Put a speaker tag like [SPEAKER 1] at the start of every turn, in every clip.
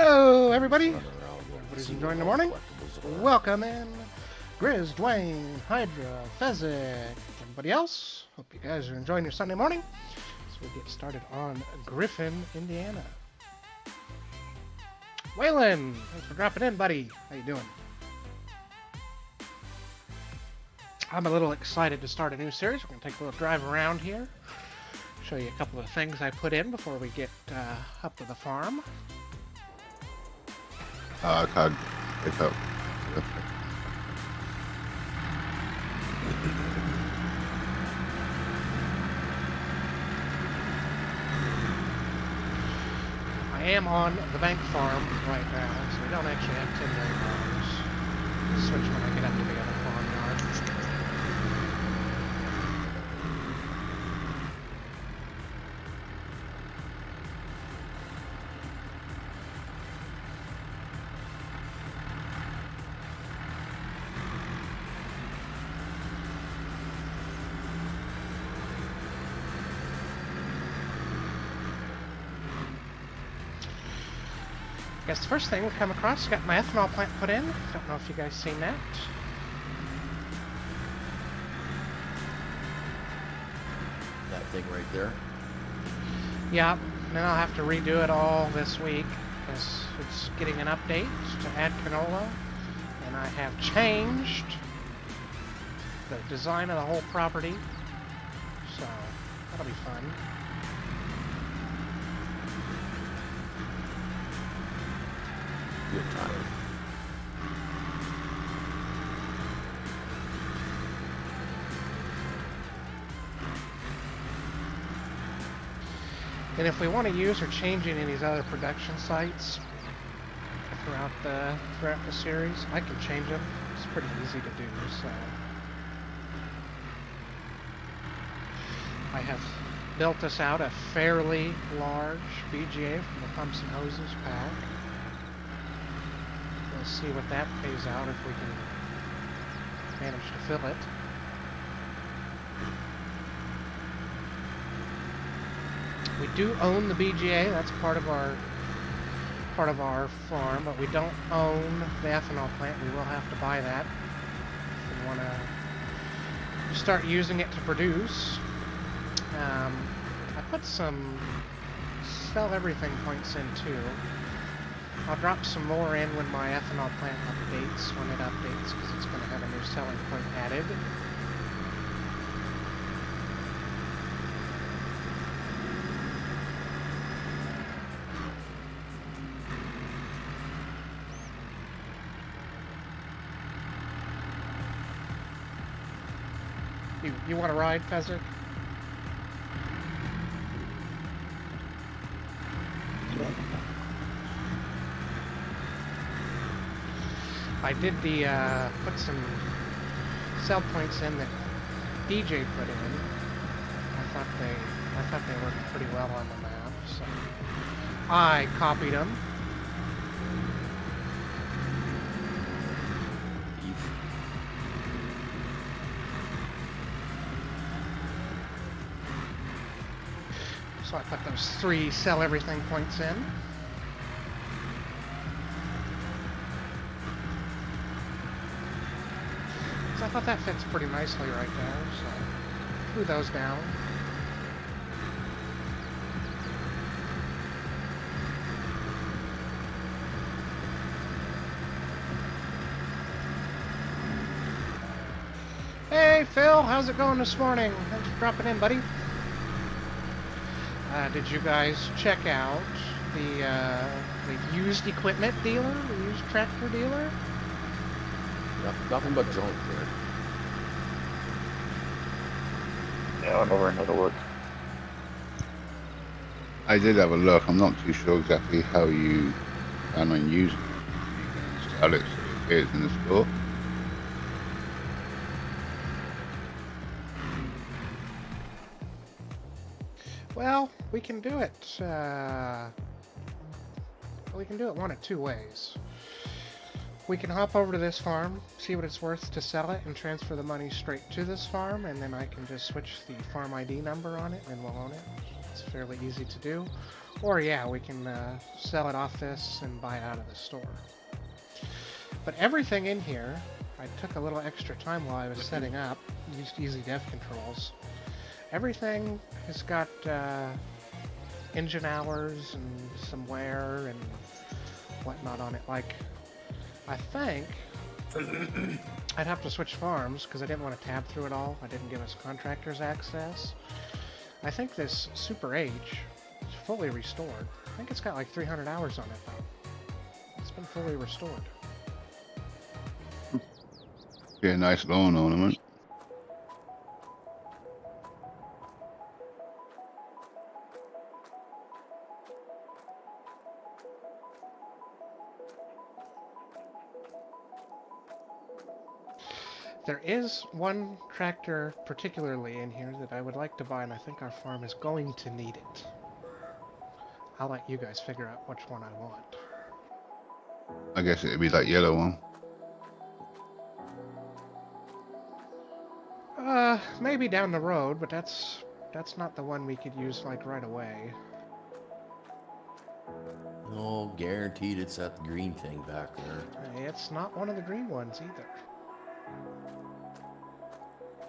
[SPEAKER 1] Hello, everybody. Everybody's enjoying the morning. Welcome in, Grizz, Dwayne, Hydra, Fezzik, everybody else. Hope you guys are enjoying your Sunday morning. So we get started on Griffin, Indiana. Waylon, thanks for dropping in, buddy. How you doing? I'm a little excited to start a new series. We're going to take a little drive around here. Show you a couple of things I put in before we get up to the farm.
[SPEAKER 2] I can't pick up.
[SPEAKER 1] I am on the bank farm right now, so we don't actually have 10 million dollars. Switch when I get up to the other farmyard. I guess the first thing we come across, got my ethanol plant put in. Don't know if you guys seen that.
[SPEAKER 3] That thing right there?
[SPEAKER 1] Yeah, then I'll have to redo it all this week because it's getting an update to add canola. And I have changed the design of the whole property. So, that'll be fun.
[SPEAKER 3] You're tired.
[SPEAKER 1] And if we want to use or change any of these other production sites throughout the series, I can change them. It's pretty easy to do. So I have built us out a fairly large BGA from the Pumps and Hoses pack. We'll see what that pays out if we can manage to fill it. We do own the BGA. That's part of our farm, but we don't own the ethanol plant. We will have to buy that if we want to start using it to produce. I put some sell everything points in too. I'll drop some more in when my ethanol plant updates, when it updates, because it's going to have a new selling point added. You want to ride, Fezzik? I did put some sell points in that DJ put in. I thought they worked pretty well on the map, so I copied them. So I put those 3 sell everything points in. I thought that fits pretty nicely right there, so threw those down. Hey Phil, how's it going this morning? Thanks for dropping in, buddy. Did you guys check out the used equipment dealer, the used tractor dealer?
[SPEAKER 3] Nothing but junk there.
[SPEAKER 4] Yeah, I'm over into the woods.
[SPEAKER 2] I did have a look. I'm not too sure exactly how you plan on using it. You can install it so it appears in the store.
[SPEAKER 1] Well, we can do it. We can do it one of 2 ways. We can hop over to this farm, see what it's worth to sell it, and transfer the money straight to this farm, and then I can just switch the farm ID number on it, and we'll own it. It's fairly easy to do. Or yeah, we can sell it off this and buy it out of the store. But everything in here, I took a little extra time while I was setting up, used easy dev controls. Everything has got engine hours and some wear and whatnot on it. Like, I think I'd have to switch farms because I didn't want to tab through it all. I didn't give us contractors access. I think this Super H is fully restored. I think it's got like 300 hours on it though. It's been fully restored.
[SPEAKER 2] Yeah, nice lawn ornament.
[SPEAKER 1] There is one tractor particularly in here that I would like to buy, and I think our farm is going to need it. I'll let you guys figure out which one I want.
[SPEAKER 2] I guess it'd be that yellow one.
[SPEAKER 1] Maybe down the road, but that's not the one we could use like right away.
[SPEAKER 3] Oh, guaranteed it's that green thing back there.
[SPEAKER 1] It's not one of the green ones either.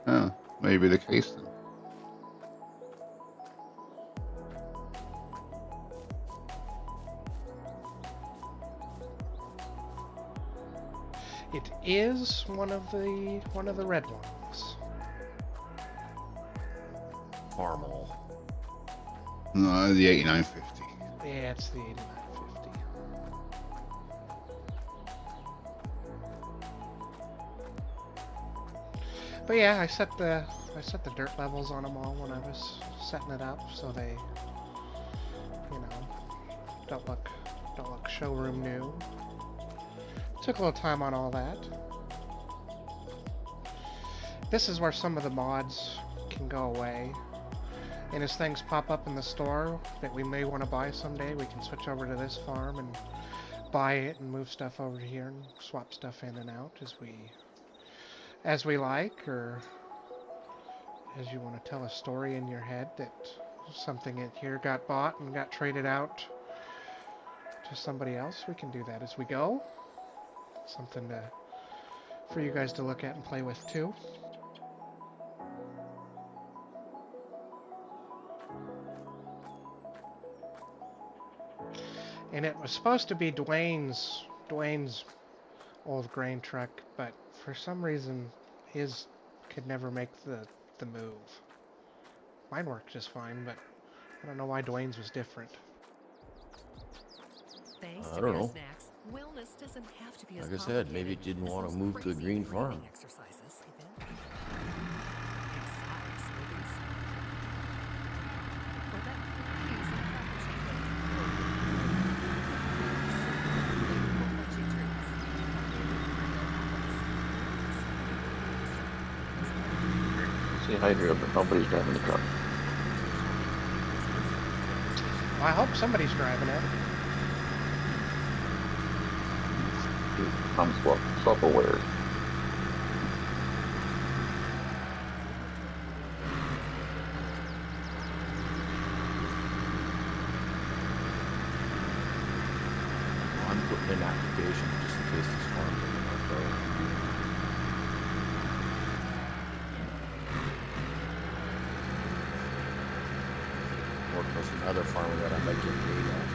[SPEAKER 2] Oh, maybe the case then.
[SPEAKER 1] It is one of the red ones.
[SPEAKER 3] Farmal.
[SPEAKER 2] No, the 8950.
[SPEAKER 1] Yeah, it's the 8950. But yeah, I set the dirt levels on them all when I was setting it up, so they, you know, don't look showroom new. Took a little time on all that. This is where some of the mods can go away. And as things pop up in the store that we may want to buy someday, we can switch over to this farm and buy it and move stuff over here and swap stuff in and out as we like, or as you want to tell a story in your head that something in here got bought and got traded out to somebody else. We can do that as we go. Something for you guys to look at and play with too. And it was supposed to be Dwayne's old grain truck, but for some reason his could never make the move. Mine worked just fine, but I don't know why Dwayne's was different.
[SPEAKER 5] Thanks
[SPEAKER 3] I
[SPEAKER 5] to
[SPEAKER 3] don't
[SPEAKER 5] Bear
[SPEAKER 3] know.
[SPEAKER 5] Snacks, wellness doesn't have to be as
[SPEAKER 3] Like I said, maybe it
[SPEAKER 5] complicated
[SPEAKER 3] didn't
[SPEAKER 5] as
[SPEAKER 3] want to
[SPEAKER 5] those
[SPEAKER 3] move to a
[SPEAKER 5] crazy
[SPEAKER 3] green
[SPEAKER 5] breathing
[SPEAKER 3] farm.
[SPEAKER 5] exercises. Exotic smoothies. Or that please and cappuccino.
[SPEAKER 4] See Hydra, but nobody's driving the truck.
[SPEAKER 1] Well, I hope somebody's driving it.
[SPEAKER 4] I'm self-aware.
[SPEAKER 3] I'm putting in an application just in case this farm doesn't work out. Or plus another farmer that I might get paid on.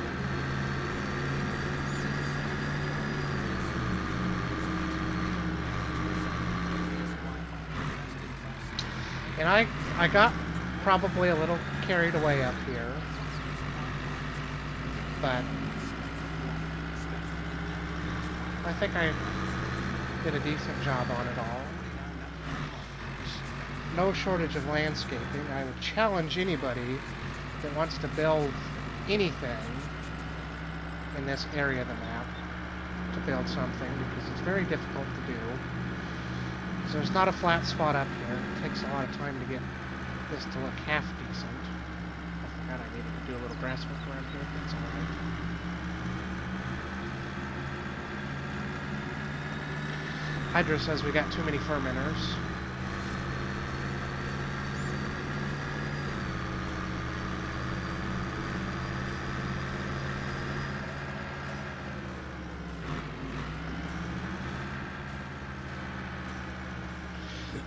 [SPEAKER 1] And I got probably a little carried away up here, but I think I did a decent job on it all. No shortage of landscaping. I would challenge anybody that wants to build anything in this area of the map to build something, because it's very difficult to do. So there's not a flat spot up here. It takes a lot of time to get this to look half decent. I forgot I needed to do a little grass work around here. That's alright. Hydra says we got too many fermenters.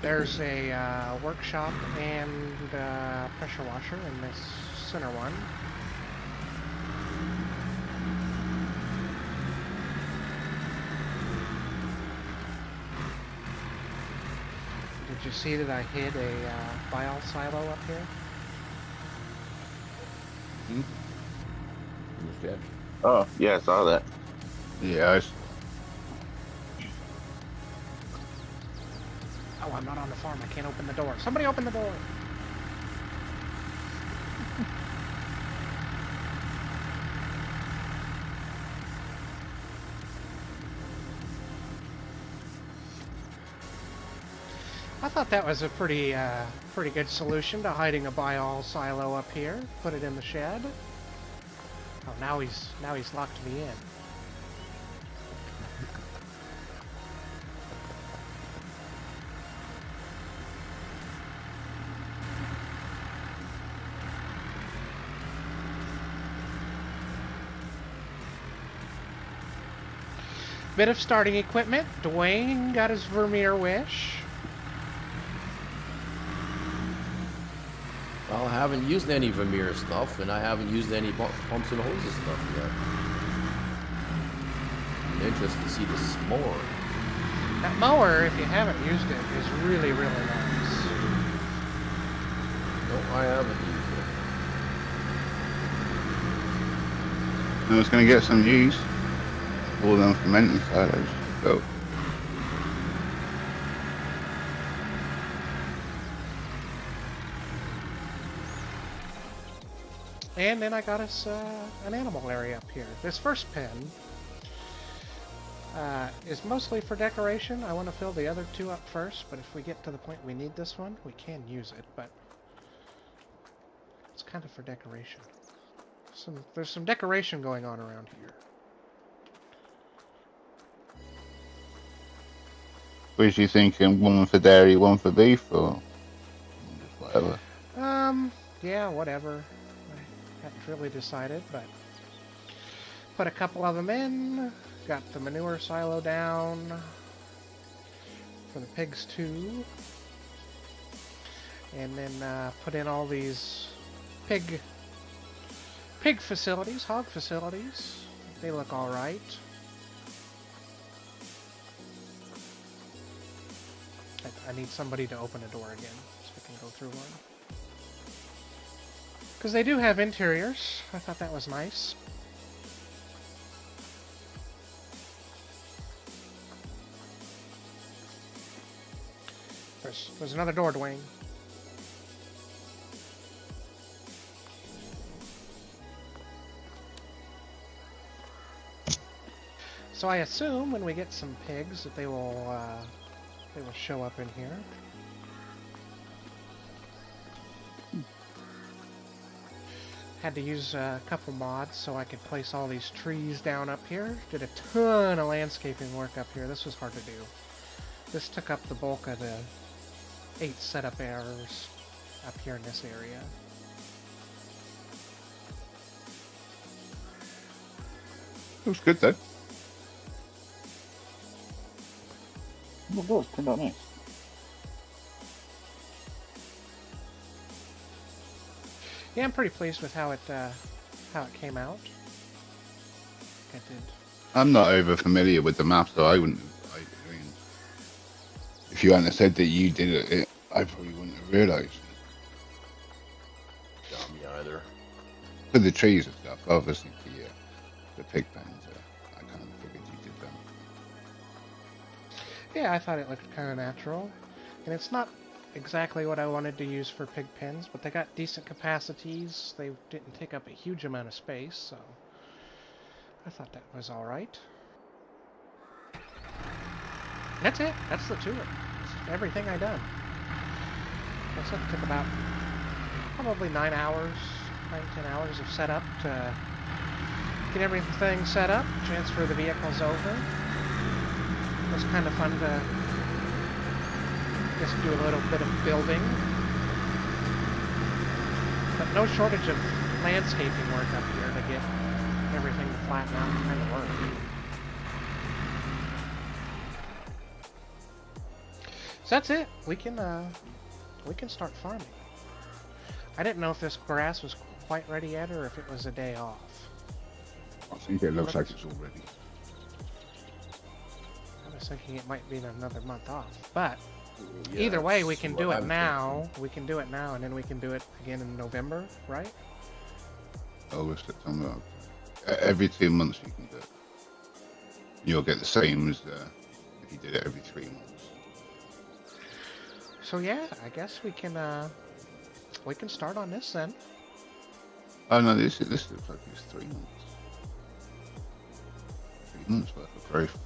[SPEAKER 1] There's a workshop and pressure washer in this center one. Did you see that I hid a bile silo up here?
[SPEAKER 3] In the shed.
[SPEAKER 4] Oh, yeah, I saw that.
[SPEAKER 2] Yeah, I saw.
[SPEAKER 1] Oh, I'm not on the farm. I can't open the door. Somebody open the door. I thought that was a pretty good solution to hiding a bile silo up here. Put it in the shed. Oh, now he's locked me in. Bit of starting equipment. Dwayne got his Vermeer wish.
[SPEAKER 3] Well, I haven't used any Vermeer stuff, and I haven't used any pumps and hoses stuff yet. I'm interested to see this mower.
[SPEAKER 1] That mower, if you haven't used it, is really, really nice.
[SPEAKER 3] No, I haven't used it.
[SPEAKER 2] I was going to get some use. All them fermenting silos. Go.
[SPEAKER 1] And then I got us an animal area up here. This first pen is mostly for decoration. I want to fill the other two up first, but if we get to the point we need this one, we can use it, but it's kind of for decoration. There's some decoration going on around here.
[SPEAKER 2] Was you thinking one for dairy, one for beef, or whatever?
[SPEAKER 1] Yeah, whatever. I hadn't really decided, but put a couple of them in. Got the manure silo down for the pigs too. And then put in all these pig facilities, hog facilities. They look all right. I need somebody to open a door again so I can go through one. Because they do have interiors. I thought that was nice. There's another door, Dwayne. So I assume when we get some pigs that they will show up in here. Had to use a couple mods so I could place all these trees down up here. Did a ton of landscaping work up here. This was hard to do. This took up the bulk of the 8 setup errors up here in this area.
[SPEAKER 2] Looks good though.
[SPEAKER 4] Oh, good. Turned out nice.
[SPEAKER 1] Yeah, I'm pretty pleased with how it came out. I did.
[SPEAKER 2] I'm not over familiar with the map, so I wouldn't. I mean, if you hadn't said that you did it, I probably wouldn't have realised.
[SPEAKER 3] Not me either.
[SPEAKER 2] For the trees and stuff, obviously the pig pens. I kind of figured you did them.
[SPEAKER 1] Yeah, I thought it looked kind of natural, and it's not exactly what I wanted to use for pig pens, but they got decent capacities. They didn't take up a huge amount of space, so I thought that was all right. That's it. That's the tour. That's everything I done. That's it. Took about probably 9 hours, 10 hours of setup to get everything set up, transfer the vehicles over. It was kind of fun to just do a little bit of building. But no shortage of landscaping work up here to get everything to flatten out and kind of work. So that's it. We can start farming. I didn't know if this grass was quite ready yet or if it was a day off.
[SPEAKER 2] I think it looks like it's all ready.
[SPEAKER 1] I was thinking it might be another month off, but
[SPEAKER 3] Yeah,
[SPEAKER 1] either way, we
[SPEAKER 3] that's
[SPEAKER 1] can
[SPEAKER 3] what
[SPEAKER 1] do it
[SPEAKER 3] I'm
[SPEAKER 1] now. We can do it now, and then we can do it again in November, right?
[SPEAKER 2] August, September. Every 2 months you can do it. You'll get the same as if you did it every 3 months.
[SPEAKER 1] So yeah, I guess we can start on this then.
[SPEAKER 2] Oh no, this looks like it's 3 months. 3 months worth of growth.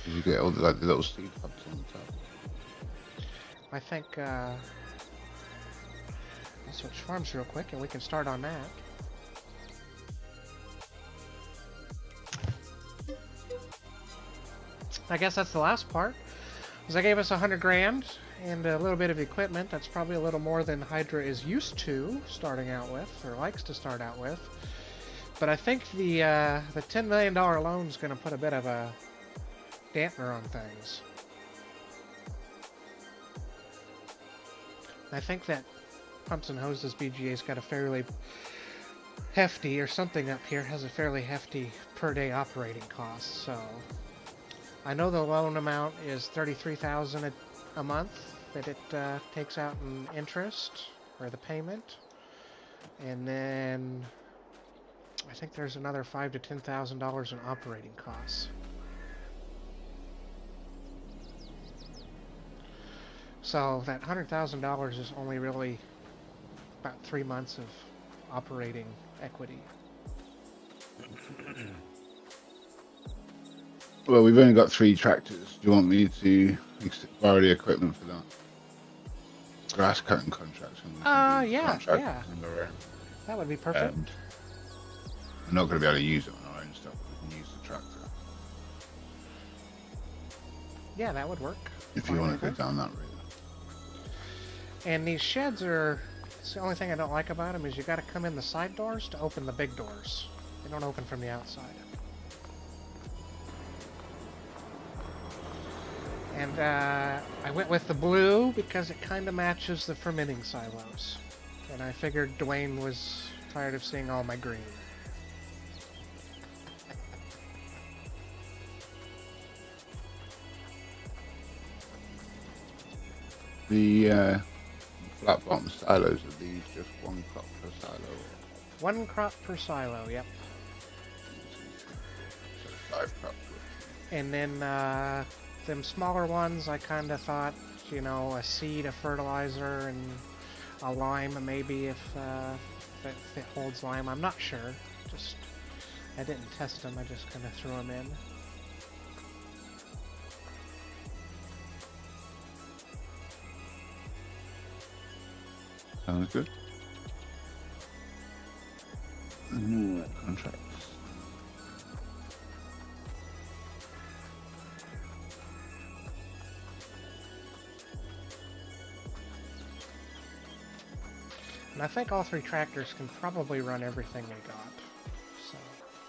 [SPEAKER 2] You get all the little seed pods on the top.
[SPEAKER 1] I think I'll switch farms real quick, and we can start on that. I guess that's the last part. Because I gave us 100 grand and a little bit of equipment. That's probably a little more than Hydra is used to starting out with, or likes to start out with. But I think the $10 million loan is going to put a bit of a dampener on things. I think that Pumps and Hoses BGA's got a fairly hefty, or something up here has a fairly hefty per day operating cost. So I know the loan amount is $33,000 a month that it takes out in interest, or the payment, and then I think there's another $5,000 to $10,000 in operating costs. So that $100,000 is only really about 3 months of operating equity.
[SPEAKER 2] Well, we've only got 3 tractors. Do you want me to borrow the equipment for that? Grass cutting contracts.
[SPEAKER 1] Yeah. That would be perfect.
[SPEAKER 2] We're not going to be able to use it on our own stuff, but we can use the tractor.
[SPEAKER 1] Yeah, that would work.
[SPEAKER 2] If you want to go down that route.
[SPEAKER 1] And these sheds are, it's the only thing I don't like about them is you got to come in the side doors to open the big doors. They don't open from the outside. And I went with the blue because it kind of matches the fermenting silos. And I figured Dwayne was tired of seeing all my green.
[SPEAKER 2] The flat bottom silos, are these just 1 crop per silo?
[SPEAKER 1] 1 crop per silo, yep.
[SPEAKER 2] So 5 crops.
[SPEAKER 1] And then them smaller ones, I kind of thought, you know, a seed, a fertilizer, and a lime maybe if it holds lime. I'm not sure. Just, I didn't test them. I just kind of threw them in.
[SPEAKER 2] Sounds good. Contracts.
[SPEAKER 1] And I think all 3 tractors can probably run everything they got. So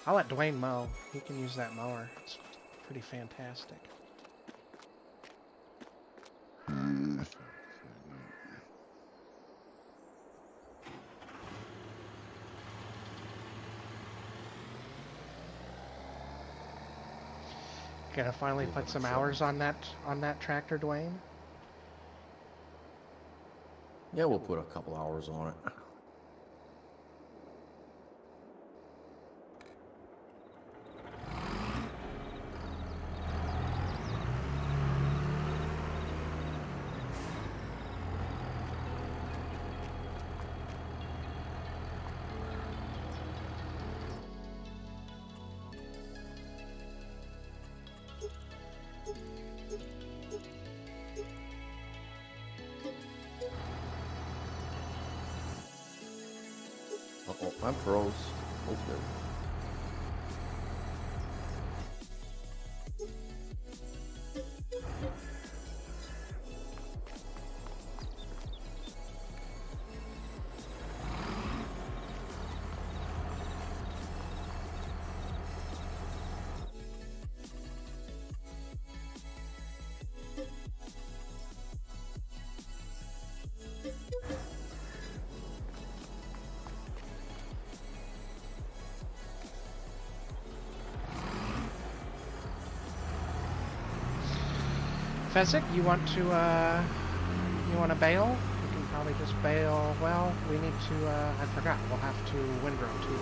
[SPEAKER 1] I'll let Dwayne mow. He can use that mower. It's pretty fantastic. Gonna finally put some hours on that tractor, Dwayne?
[SPEAKER 3] Yeah, we'll put a couple hours on it. Uh-oh, I'm froze. Okay.
[SPEAKER 1] Fezzik, you want to bail? We can probably just bail. Well, we need to. I forgot. We'll have to windrow too.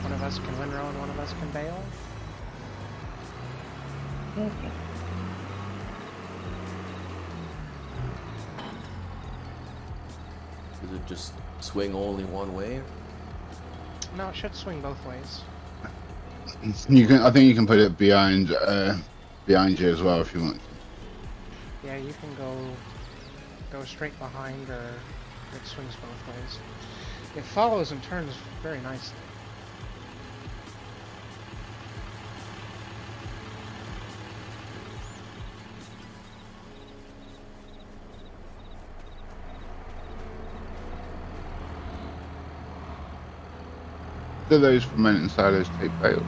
[SPEAKER 1] One of us can windrow and one of us can bail.
[SPEAKER 4] Okay.
[SPEAKER 3] Does it just swing only one way?
[SPEAKER 1] No, it should swing both ways.
[SPEAKER 2] You can. I think you can put it behind you as well if you want to.
[SPEAKER 1] Yeah, you can go straight behind, or it swings both ways. It follows and turns very nicely.
[SPEAKER 2] Do those fermenting silos take bales?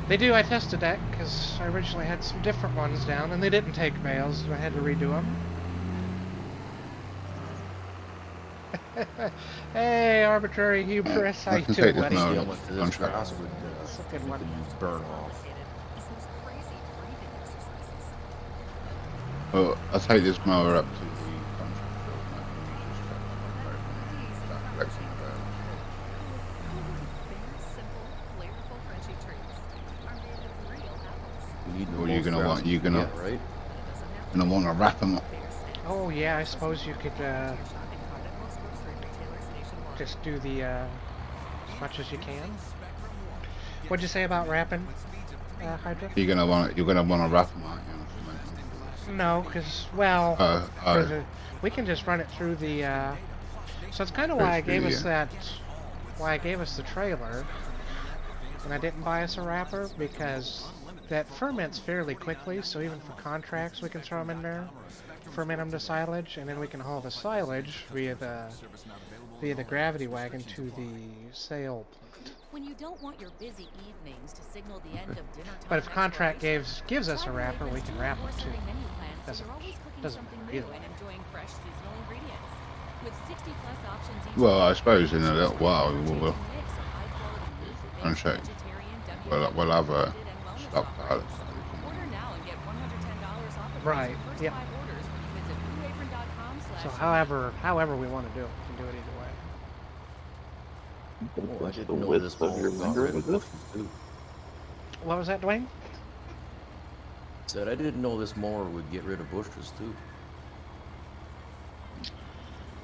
[SPEAKER 1] They do. I tested that because I originally had some different ones down, and they didn't take bales, so I had to redo them. Hey, arbitrary hubris, how
[SPEAKER 2] I
[SPEAKER 1] you
[SPEAKER 2] can
[SPEAKER 1] doing,
[SPEAKER 2] take this
[SPEAKER 1] buddy?
[SPEAKER 2] now.
[SPEAKER 3] How much does this
[SPEAKER 2] Contract.
[SPEAKER 3] cost would
[SPEAKER 1] That's a good one.
[SPEAKER 3] use burn off?
[SPEAKER 5] It's those crazy breathing exercises.
[SPEAKER 2] Well, I'll take this mower up to the contract field.
[SPEAKER 5] Very simple, flavorful crunchy treats are made of real apples.
[SPEAKER 3] You need the
[SPEAKER 2] Or you're
[SPEAKER 3] most
[SPEAKER 2] gonna
[SPEAKER 3] grass
[SPEAKER 2] want-
[SPEAKER 3] you
[SPEAKER 2] you're
[SPEAKER 3] can
[SPEAKER 2] gonna-
[SPEAKER 3] get, right?
[SPEAKER 5] But it doesn't have to
[SPEAKER 2] And I want to wrap them up.
[SPEAKER 5] be bare snacks.
[SPEAKER 1] Oh yeah, I suppose you could
[SPEAKER 5] Your shopping cart at most grocery retailers nationwide.
[SPEAKER 1] just do the as much as you can. What'd you say about wrapping, Hydra?
[SPEAKER 2] You're gonna want to wrap them, aren't you?
[SPEAKER 1] No, because well, for the, we can just run it through the. So it's kind of why I gave us that. Why I gave us the trailer, and I didn't buy us a wrapper because that ferments fairly quickly. So even for contracts, we can throw them in there, ferment them to silage, and then we can haul the silage via the gravity wagon to the sale plant.
[SPEAKER 6] When you don't want your busy evenings to signal the end of dinner time.
[SPEAKER 1] But if contract
[SPEAKER 6] exploration,
[SPEAKER 1] gives us a
[SPEAKER 6] try
[SPEAKER 1] wrapper, we
[SPEAKER 6] Griffin
[SPEAKER 1] can
[SPEAKER 6] Indiana
[SPEAKER 1] wrap
[SPEAKER 6] more
[SPEAKER 1] it too.
[SPEAKER 6] serving menu plans, so
[SPEAKER 1] Doesn't
[SPEAKER 6] you're always cooking
[SPEAKER 1] doesn't
[SPEAKER 6] something
[SPEAKER 1] matter
[SPEAKER 6] new
[SPEAKER 1] either
[SPEAKER 6] and
[SPEAKER 1] way.
[SPEAKER 6] enjoying fresh seasonal ingredients. With 60 plus options each
[SPEAKER 2] Well, I
[SPEAKER 6] week,
[SPEAKER 2] suppose in a little while
[SPEAKER 6] each
[SPEAKER 2] we'll
[SPEAKER 6] mix of high-quality meat, fish,
[SPEAKER 2] contract.
[SPEAKER 6] vegetarian,
[SPEAKER 2] We'll have a
[SPEAKER 6] WW-branded, and wellness
[SPEAKER 2] stock pile.
[SPEAKER 6] offerings. Order now and get $110 off of
[SPEAKER 1] Right,
[SPEAKER 6] your first
[SPEAKER 1] yep.
[SPEAKER 6] 5 orders when you visit blueapron.com/.
[SPEAKER 1] So however we want to do it, we can do it either way.
[SPEAKER 3] Oh, I
[SPEAKER 4] What's the
[SPEAKER 3] didn't know
[SPEAKER 4] width
[SPEAKER 3] this
[SPEAKER 4] of your
[SPEAKER 3] mower got
[SPEAKER 4] window
[SPEAKER 3] rid
[SPEAKER 4] with
[SPEAKER 3] of
[SPEAKER 4] this?
[SPEAKER 3] bushes too.
[SPEAKER 1] What was that, Dwayne?
[SPEAKER 3] Said I didn't know this mower would get rid of bushes too.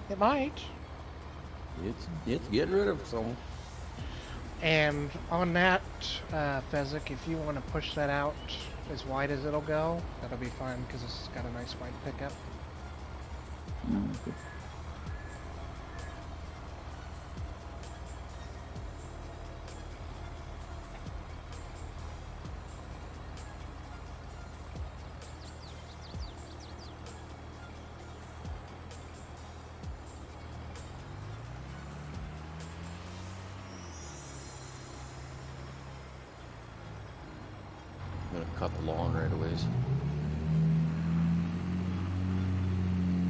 [SPEAKER 1] It might.
[SPEAKER 3] It's getting rid of some.
[SPEAKER 1] And on that, Fezzik, if you want to push that out as wide as it'll go, that'll be fine because it's got a nice wide pickup.
[SPEAKER 4] Okay.
[SPEAKER 3] I'm gonna cut the lawn right away.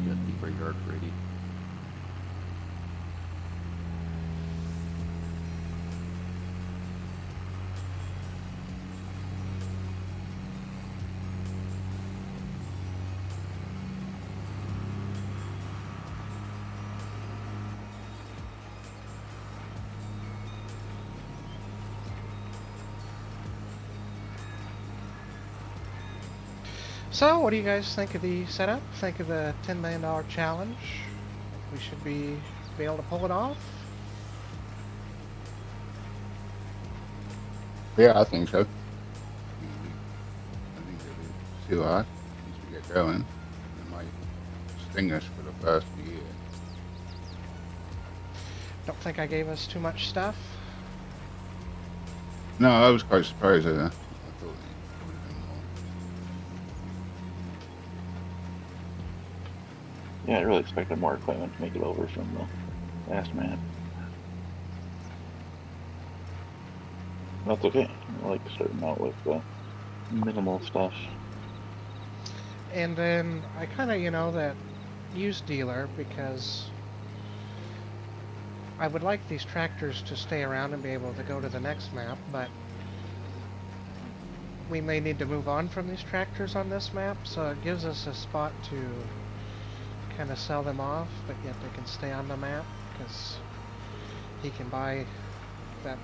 [SPEAKER 3] Get the yard ready.
[SPEAKER 1] So, what do you guys think of the setup? Think of the $10 million challenge? We should be able to pull it off?
[SPEAKER 2] Yeah, I think so. I think it'll be too hard once we get going. It might sting us for the first year.
[SPEAKER 1] Don't think I gave us too much stuff.
[SPEAKER 2] No, I was quite surprised at that. I thought it would have been more.
[SPEAKER 4] Yeah, I really expected more equipment to make it over from the last map. That's okay. I like starting out with minimal stuff.
[SPEAKER 1] And then I kind of, that used dealer because I would like these tractors to stay around and be able to go to the next map, but we may need to move on from these tractors on this map, so it gives us a spot to kind of sell them off, but yet they can stay on the map, because he can buy that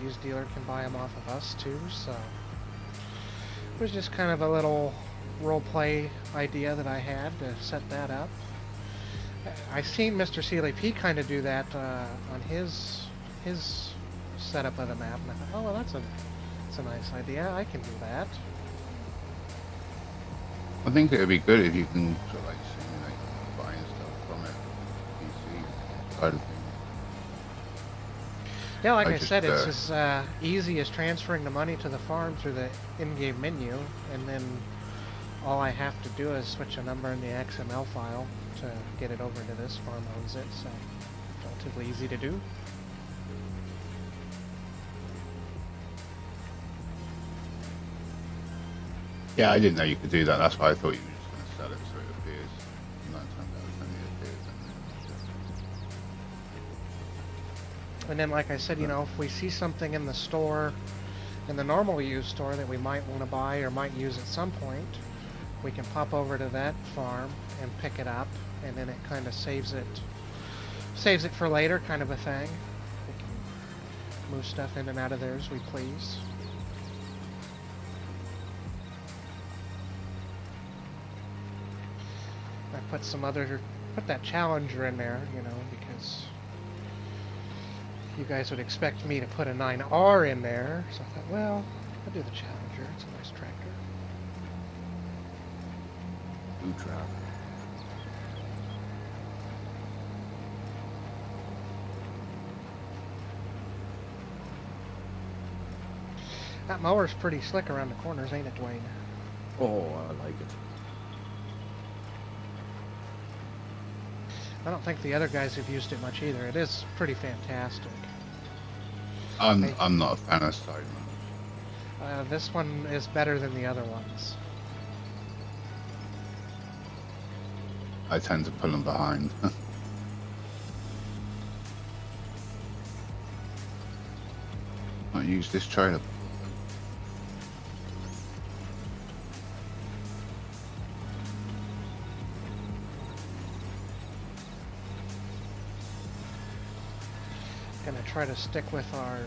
[SPEAKER 1] used dealer can buy them off of us too. So it was just kind of a little role play idea that I had to set that up. I seen Mr. CLP kind of do that on his setup of the map, and I thought, oh well, that's a nice idea. I can do that.
[SPEAKER 2] I think it would be good if you can sort of like simulate buying stuff from it, PC side of things.
[SPEAKER 1] Yeah, like
[SPEAKER 2] I
[SPEAKER 1] I
[SPEAKER 2] just,
[SPEAKER 1] said, it's as easy as transferring the money to the farm through the in-game menu, and then all I have to do is switch a number in the XML file to get it over to this farm owns it, so relatively easy to do.
[SPEAKER 2] Yeah, I didn't know you could do that. That's why I thought you were just going to sell it so it appears. 9 times out of 10 it appears.
[SPEAKER 1] And then, like I said, you know, if we see something in the store, in the normal used store that we might want to buy or might use at some point, we can pop over to that farm and pick it up, and then it kind of saves it for later, kind of a thing. We can move stuff in and out of there as we please. I put that Challenger in there, you know, because you guys would expect me to put a 9R in there, so I thought, well, I'll do the Challenger. It's a nice tractor.
[SPEAKER 3] Blue trap.
[SPEAKER 1] That mower's pretty slick around the corners, ain't it, Dwayne?
[SPEAKER 3] Oh, I like it.
[SPEAKER 1] I don't think the other guys have used it much either. It is pretty fantastic.
[SPEAKER 2] I'm not a fan of side mount.
[SPEAKER 1] This one is better than the other ones.
[SPEAKER 2] I tend to pull them behind. I use this trailer.
[SPEAKER 1] Gonna try to stick with our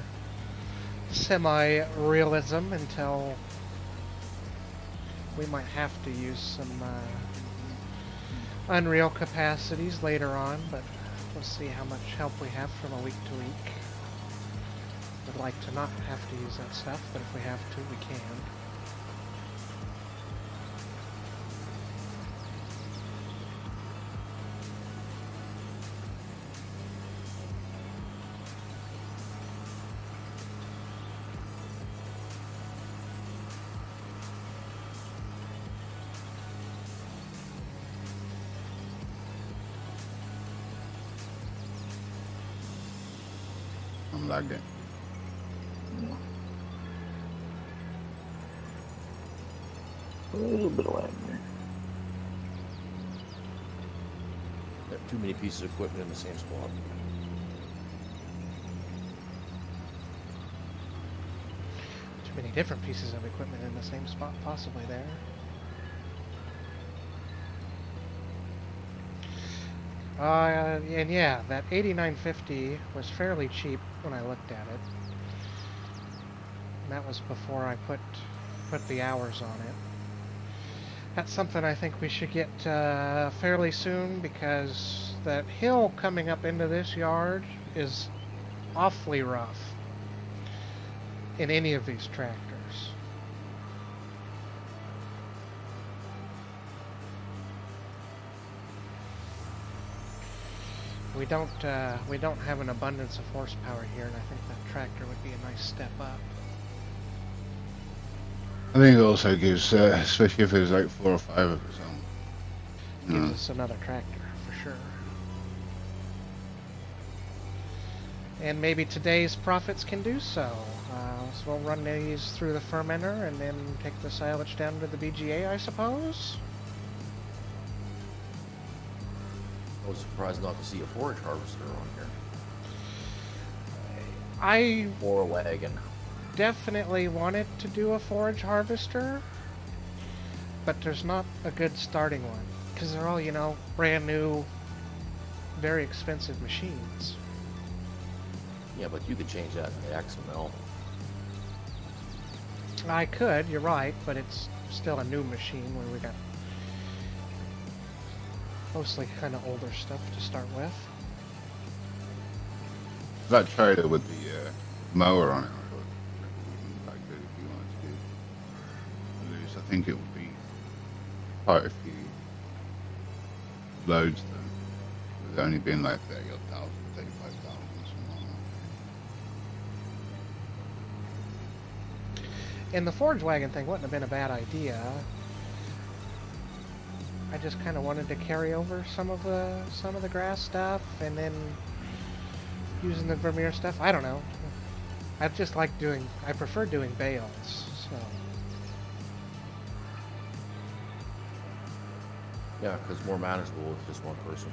[SPEAKER 1] semi-realism until we might have to use some Unreal capacities later on, but we'll see how much help we have from a week to week. Would like to not have to use that stuff, but if we have to, we can.
[SPEAKER 2] I'm lagging.
[SPEAKER 4] A little bit of lag there.
[SPEAKER 3] There are too many pieces of equipment in the same spot.
[SPEAKER 1] Too many different pieces of equipment in the same spot, possibly there. And yeah, that 8950 was fairly cheap when I looked at it. And that was before I put the hours on it. That's something I think we should get fairly soon, because that hill coming up into this yard is awfully rough in any of these tractors. We don't have an abundance of horsepower here, and I think that tractor would be a nice step up.
[SPEAKER 2] I think it also gives, especially if there's like 4 or 5 of its own.
[SPEAKER 1] Gives us another tractor for sure. And maybe today's profits can do so. So we'll run these through the fermenter and then take the silage down to the BGA, I suppose.
[SPEAKER 3] I was surprised not to see a forage harvester on here.
[SPEAKER 1] I
[SPEAKER 3] Or a wagon.
[SPEAKER 1] definitely wanted to do a forage harvester, but there's not a good starting one because they're all, you know, brand new, very expensive machines.
[SPEAKER 3] Yeah, but you could change that to XML.
[SPEAKER 1] I could, you're right, but it's still a new machine where we got mostly kind of older stuff to start with.
[SPEAKER 2] That trailer with the mower on it, I thought like good if you wanted to lose. I think it would be quite a few loads though, with only being like 30,000, 35,000, something like that.
[SPEAKER 1] And the forage wagon thing wouldn't have been a bad idea. I just kind of wanted to carry over some of the grass stuff, and then using the Vermeer stuff. I don't know. I just like doing. I prefer doing bales. So
[SPEAKER 3] Yeah, because more manageable with just one person.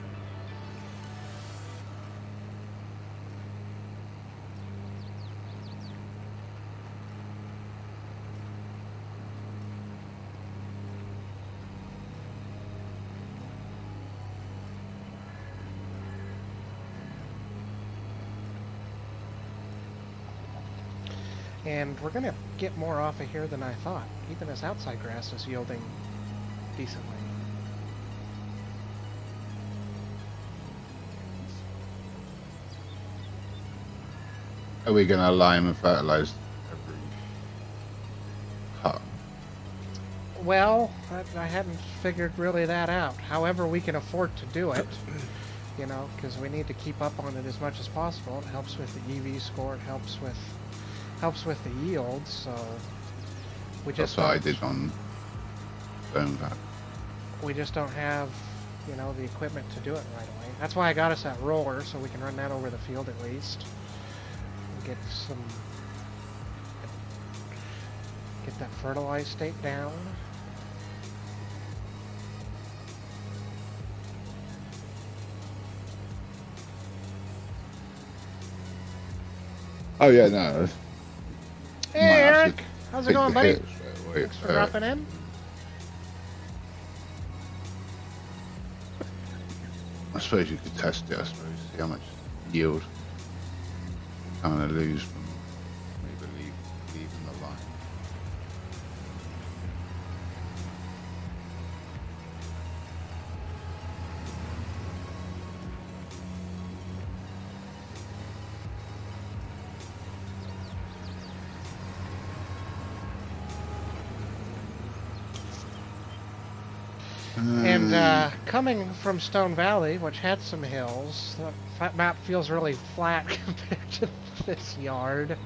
[SPEAKER 1] and we're gonna get more off of here than I thought. Even this outside grass is yielding decently.
[SPEAKER 2] Are we going to lime and fertilize every cut?
[SPEAKER 1] Well, I hadn't figured really that out. However, we can afford to do it, you know, because we need to keep up on it as much as possible. It helps with the EV score. It helps with the yield. So we just
[SPEAKER 2] That's what I did on Stone Valley.
[SPEAKER 1] we just don't have, you know, the equipment to do it right away. That's why I got us that roller, so we can run that over the field at least. Get that fertilized state down.
[SPEAKER 2] Oh yeah, no.
[SPEAKER 1] Hey Eric, how's it going, buddy? Thanks for dropping in.
[SPEAKER 2] I suppose you could test it, I suppose, see how much yield you kind of lose from maybe leaving the line.
[SPEAKER 1] And coming from Stone Valley, which had some hills, the map feels really flat compared to this yard.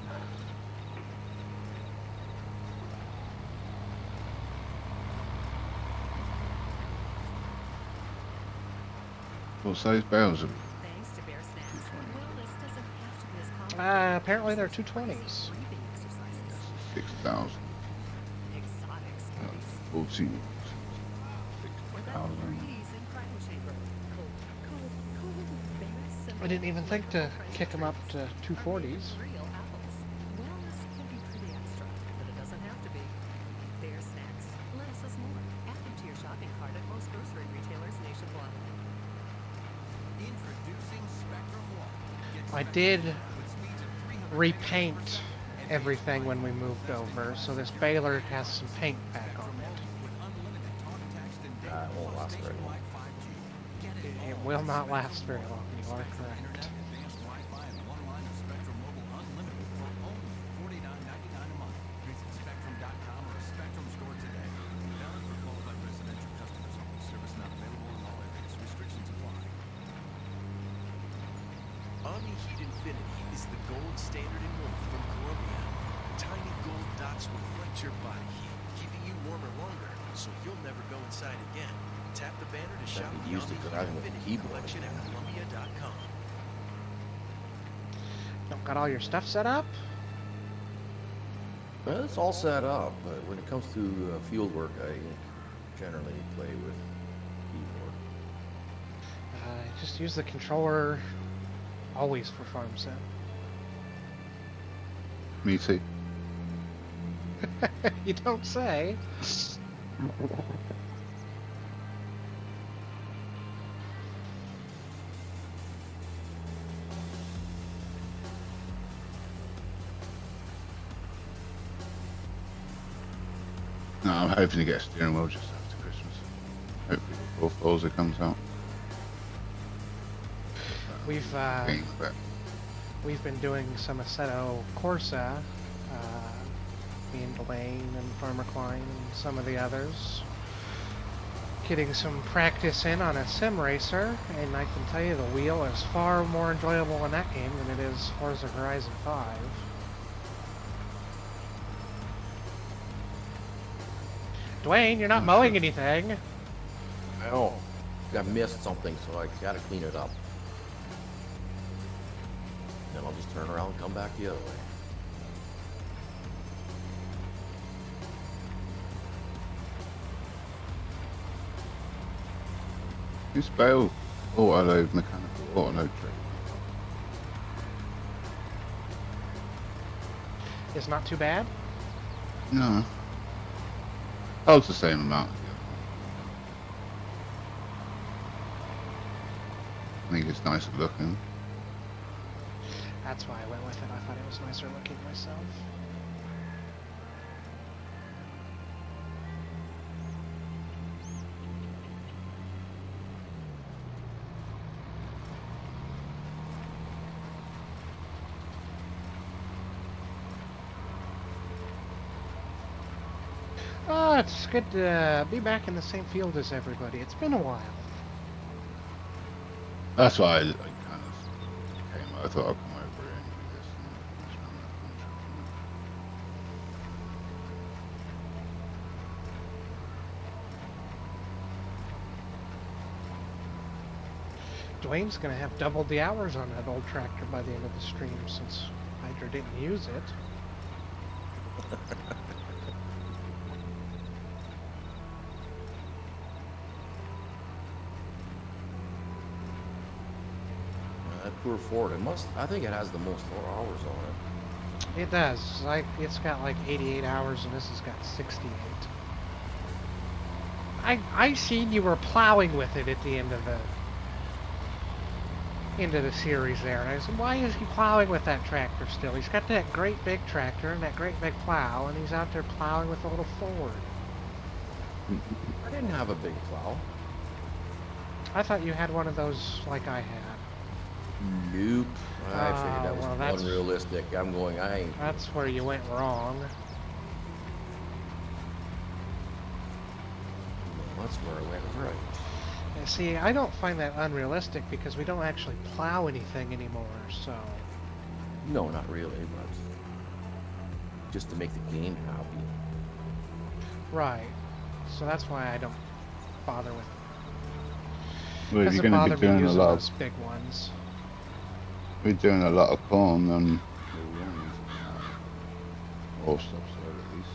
[SPEAKER 2] What size bales are we?
[SPEAKER 5] Thanks to Bear Snacks. Well, this doesn't have to be as complicated.
[SPEAKER 1] Apparently they're 220s.
[SPEAKER 5] Breathing exercises.
[SPEAKER 2] 6,000.
[SPEAKER 5] Exotic smoothies.
[SPEAKER 2] 14.
[SPEAKER 5] Without
[SPEAKER 2] 6,000.
[SPEAKER 5] breeze and cryo chamber. Cool. Very simple.
[SPEAKER 1] I didn't even think to kick them up to 240s.
[SPEAKER 5] Real apples. Wellness can be pretty extra, but it doesn't have to be. Bear Snacks. Less is more. Add them to your shopping cart at most grocery retailers nationwide.
[SPEAKER 7] Introducing Spectrum One.
[SPEAKER 1] I did repaint everything when we moved over, so this baler has some paint back on it.
[SPEAKER 3] It won't last very long.
[SPEAKER 1] It will not last very long, you are correct.
[SPEAKER 7] Advanced Wi-Fi and one line of Spectrum Mobile Unlimited for only $49.99 a month. Visit Spectrum.com or a Spectrum store today. Valid for qualified residential customers only. Service not available in all areas. Restrictions apply.
[SPEAKER 8] Omni-Heat Infinity is the gold standard in warmth from Columbia. Tiny gold dots reflect your body heat, keeping you warmer longer, so you'll never go inside again. Tap the banner to shop
[SPEAKER 3] be
[SPEAKER 8] the
[SPEAKER 3] used to
[SPEAKER 8] Omni-Heat
[SPEAKER 3] driving with a
[SPEAKER 8] Infinity
[SPEAKER 3] keyboard
[SPEAKER 8] collection at
[SPEAKER 3] again.
[SPEAKER 8] Columbia.com.
[SPEAKER 1] Don't got all your stuff set up?
[SPEAKER 3] Well, it's all set up, but when it comes to field work, I generally play with keyboard.
[SPEAKER 1] Just use the controller always for farm sim.
[SPEAKER 2] Me too.
[SPEAKER 1] You don't say.
[SPEAKER 2] No, I'm hoping to get a steering wheel just after Christmas. Hopefully before Forza comes out.
[SPEAKER 1] We've been doing some Assetto Corsa, me and Dwayne and Farmer Klein and some of the others, getting some practice in on a sim racer, and I can tell you the wheel is far more enjoyable in that game than it is Forza Horizon 5. Dwayne, you're not mowing anything.
[SPEAKER 3] I know. I missed something, so I gotta clean it up. Then I'll just turn around and come back the other way.
[SPEAKER 2] This Bale auto-load, mechanical auto-load trick.
[SPEAKER 1] It's not too bad.
[SPEAKER 2] No. Holds the same amount as the other one. I think it's nicer looking.
[SPEAKER 1] That's why I went with it. I thought it was nicer looking myself. Oh, it's good to be back in the same field as everybody. It's been a while.
[SPEAKER 2] That's why I kind of came. I thought I'd come over here and do this. And finish my contract.
[SPEAKER 1] Dwayne's gonna have doubled the hours on that old tractor by the end of the stream since Hydra didn't use it.
[SPEAKER 3] That poor Ford, I think it has the most hours on it.
[SPEAKER 1] It does. It's got like 88 hours and this has got 68. I seen you were plowing with it at the end of the series there, and I said, why is he plowing with that tractor still? He's got that great big tractor and that great big plow, and he's out there plowing with a little Ford.
[SPEAKER 3] I didn't have a big plow.
[SPEAKER 1] I thought you had one of those like I had.
[SPEAKER 3] Nope. I figured that was
[SPEAKER 1] well, that's-
[SPEAKER 3] unrealistic. I'm going, I ain't.
[SPEAKER 1] That's where you went wrong.
[SPEAKER 3] That's where I went right.
[SPEAKER 1] And see, I don't find that unrealistic because we don't actually plow anything anymore, so...
[SPEAKER 3] No, not really, but just to make the game happy.
[SPEAKER 1] Right. So that's why I don't bother with...
[SPEAKER 2] Well, if
[SPEAKER 1] Doesn't
[SPEAKER 2] you're going to
[SPEAKER 1] bother
[SPEAKER 2] be
[SPEAKER 1] me
[SPEAKER 2] doing a
[SPEAKER 1] using
[SPEAKER 2] lot,
[SPEAKER 1] those big ones.
[SPEAKER 2] we're doing a lot of corn, then or stuff, so at least.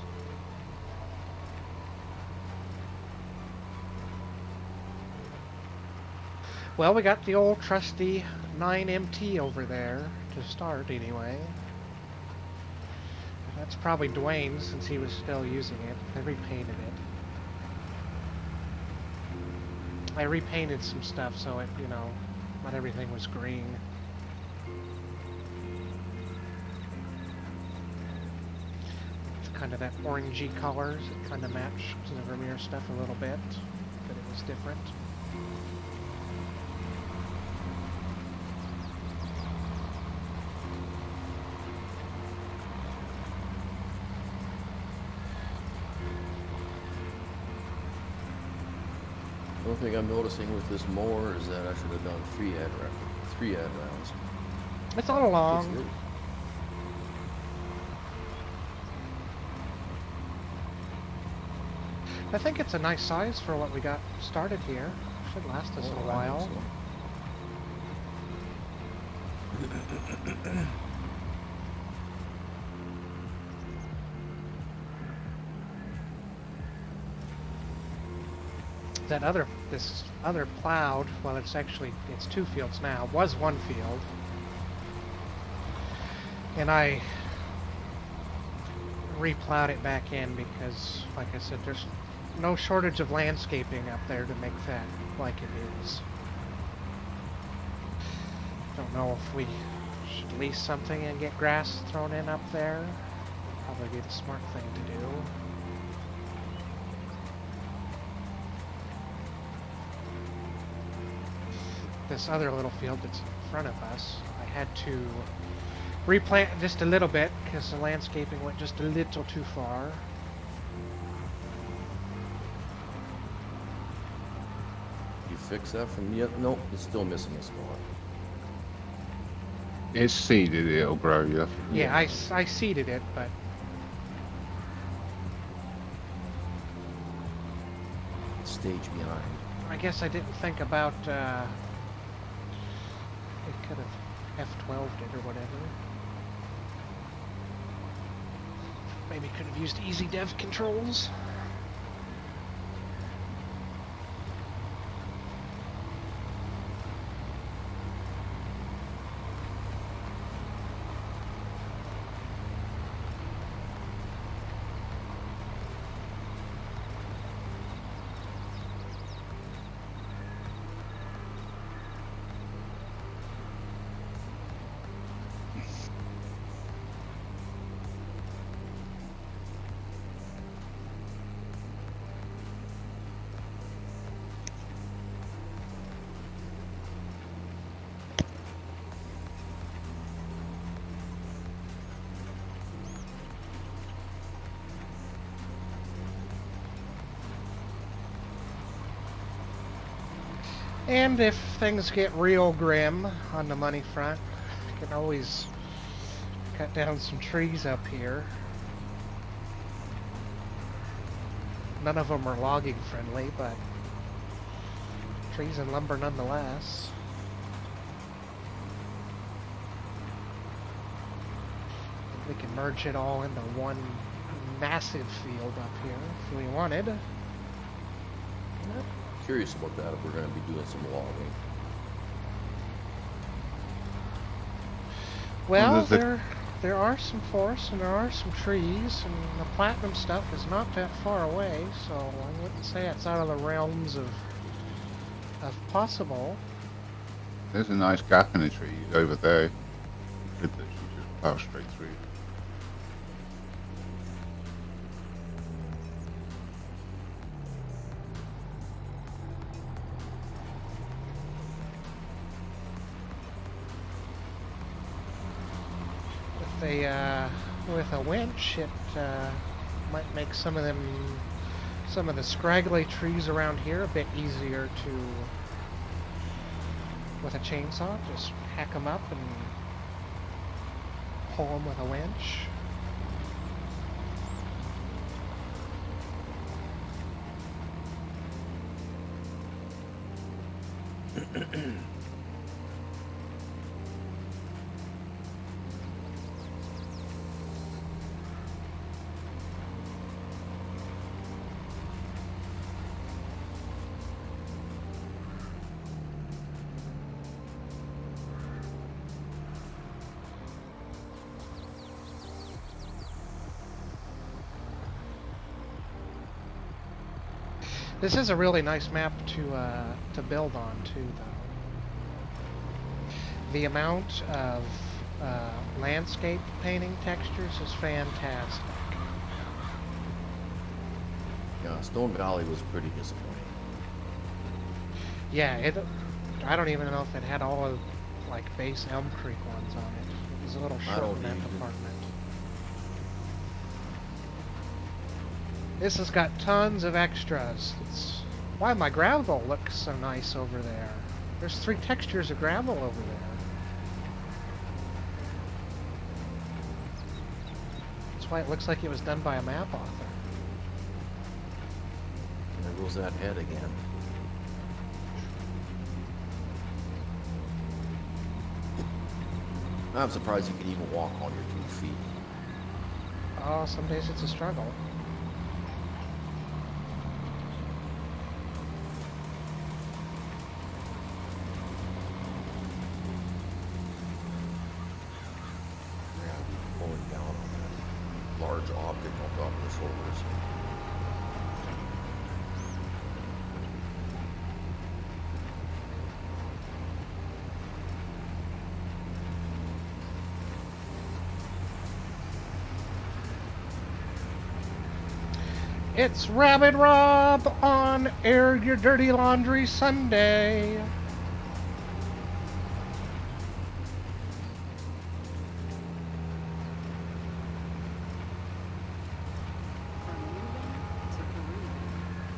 [SPEAKER 1] Well, we got the old trusty 9MT over there to start anyway. That's probably Dwayne's since he was still using it. I repainted it. I repainted some stuff so it, you know, not everything was green. It's kind of that orangey colors. It kind of matched the Vermeer stuff a little bit, but it was different.
[SPEAKER 3] The only thing I'm noticing with this mower is that I should have done three head rounds.
[SPEAKER 1] It's all along.
[SPEAKER 3] It's good.
[SPEAKER 1] I think it's a nice size for what we got started here. Should last us a
[SPEAKER 3] Oh, I
[SPEAKER 1] while.
[SPEAKER 3] think so.
[SPEAKER 1] This other plowed, well, it's two fields now. Was one field. And I replowed it back in because, like I said, there's no shortage of landscaping up there to make that like it is. Don't know if we should lease something and get grass thrown in up there. Probably be the smart thing to do. This other little field that's in front of us, I had to replant just a little bit because the landscaping went just a little too far.
[SPEAKER 3] You fix that from yet? Nope, it's still missing a spot.
[SPEAKER 2] It's seeded, it'll grow, yeah.
[SPEAKER 1] Yeah, I seeded it, but
[SPEAKER 3] Stage behind.
[SPEAKER 1] I guess I didn't think about, it could have F12'd it or whatever. Maybe could have used easy dev controls. And if things get real grim on the money front, I can always cut down some trees up here. None of them are logging friendly, but trees and lumber nonetheless. We can merge it all into one massive field up here if we wanted.
[SPEAKER 3] Curious about that if we're going to be doing some logging.
[SPEAKER 1] Well,
[SPEAKER 2] Well,
[SPEAKER 1] there are some forests and there are some trees, and the platinum stuff is not that far away, so I wouldn't say it's out of the realms of possible.
[SPEAKER 2] There's a nice gap in the trees over there. You could literally just plow straight through.
[SPEAKER 1] With a winch, it might make some of the scraggly trees around here a bit easier to, with a chainsaw, just hack them up and pull them with a winch. This is a really nice map to build on too, though. The amount of landscape painting textures is fantastic.
[SPEAKER 3] Yeah, Stone Valley was pretty disappointing.
[SPEAKER 1] Yeah, I don't even know if it had all of like base Elm Creek ones on it. It was a little short in that department. This has got tons of extras. It's why my gravel looks so nice over there. There's 3 textures of gravel over there. That's why it looks like it was done by a map author.
[SPEAKER 3] There goes that head again. I'm surprised you can even walk on your 2 feet.
[SPEAKER 1] Oh, some days it's a struggle.
[SPEAKER 3] large object on top of the shoulders.
[SPEAKER 1] It's Rabbit Rob on Air Your Dirty Laundry Sunday.
[SPEAKER 6] From moving to grooving,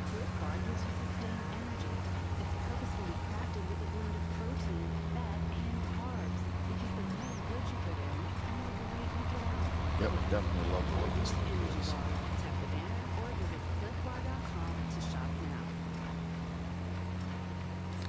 [SPEAKER 6] Cliff Bar gives you sustained energy. It's purposefully crafted with a blend of protein, fat, and carbs. Because the more good you put in, the more weight you get out.
[SPEAKER 3] Yeah, we definitely love the way this thing uses.
[SPEAKER 6] Tap the banner or visit cliffbar.com to shop now.